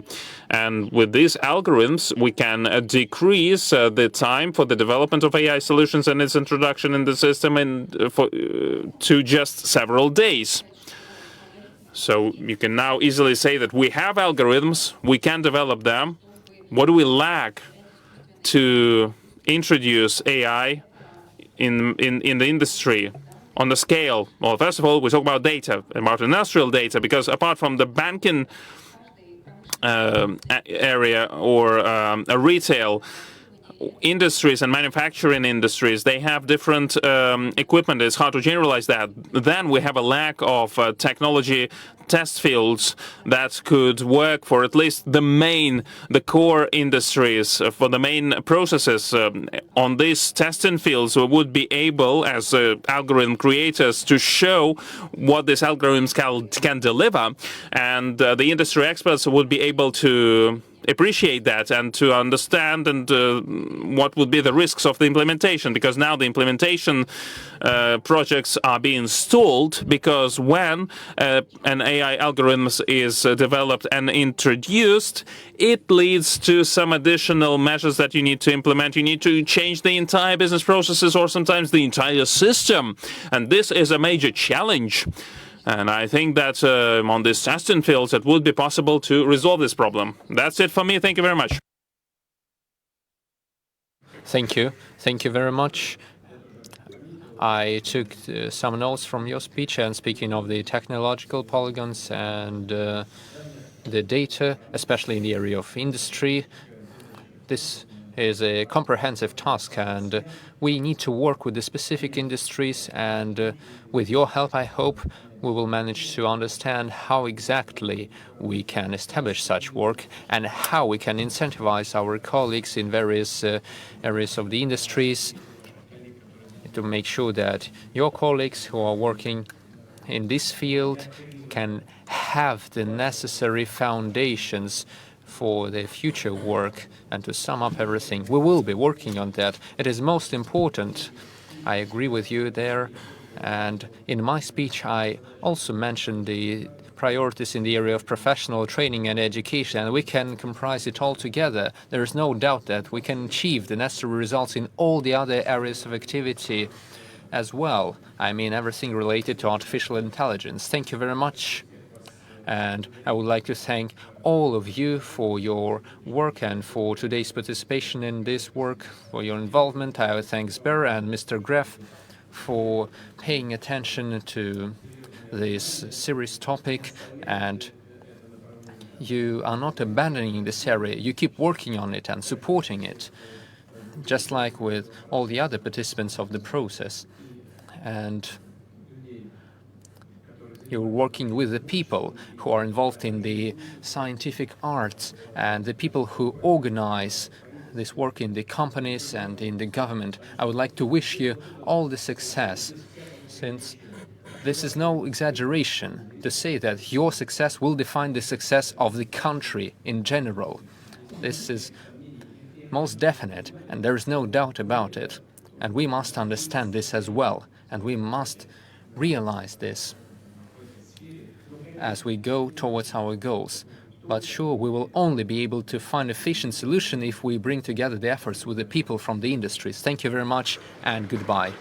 And with these algorithms, we can decrease the time for the development of AI solutions and its introduction in the system to just several days. So you can now easily say that we have algorithms, we can develop them. What do we lack to introduce AI in the industry on the scale? Well, first of all, we talk about data, about industrial data, because apart from the banking area or a retail, industries and manufacturing industries, they have different equipment. It's hard to generalize that. Then we have a lack of technology test fields that could work for at least the core industries, for the main processes. On these testing fields, we would be able, as algorithm creators, to show what these algorithms can deliver, and the industry experts would be able to appreciate that and to understand and what would be the risks of the implementation, because now the implementation projects are being stalled, because when an AI algorithm is developed and introduced, it leads to some additional measures that you need to implement. You need to change the entire business processes or sometimes the entire system, and this is a major challenge. And I think that on these testing fields, it would be possible to resolve this problem. That's it for me. Thank you very much.
Thank you. Thank you very much. I took some notes from your speech, and speaking of the technological polygons and the data, especially in the area of industry, this is a comprehensive task, and we need to work with the specific industries, and with your help, I hope, we will manage to understand how exactly we can establish such work and how we can incentivize our colleagues in various areas of the industries to make sure that your colleagues who are working in this field can have the necessary foundations for their future work. And to sum up everything, we will be working on that. It is most important. I agree with you there. And in my speech, I also mentioned the priorities in the area of professional training and education, and we can comprise it all together. There is no doubt that we can achieve the necessary results in all the other areas of activity as well. I mean, everything related to artificial intelligence. Thank you very much. And I would like to thank all of you for your work and for today's participation in this work, for your involvement. I would thank Sber and Mr. Gref for paying attention to this serious topic, and you are not abandoning this area. You keep working on it and supporting it, just like with all the other participants of the process. and you're working with the people who are involved in the scientific arts and the people who organize this work in the companies and in the government. I would like to wish you all the success, since this is no exaggeration to say that your success will define the success of the country in general. This is most definite, and there is no doubt about it. And we must understand this as well, and we must realize this as we go towards our goals. But sure, we will only be able to find an efficient solution if we bring together the efforts with the people from the industries. Thank you very much, and goodbye.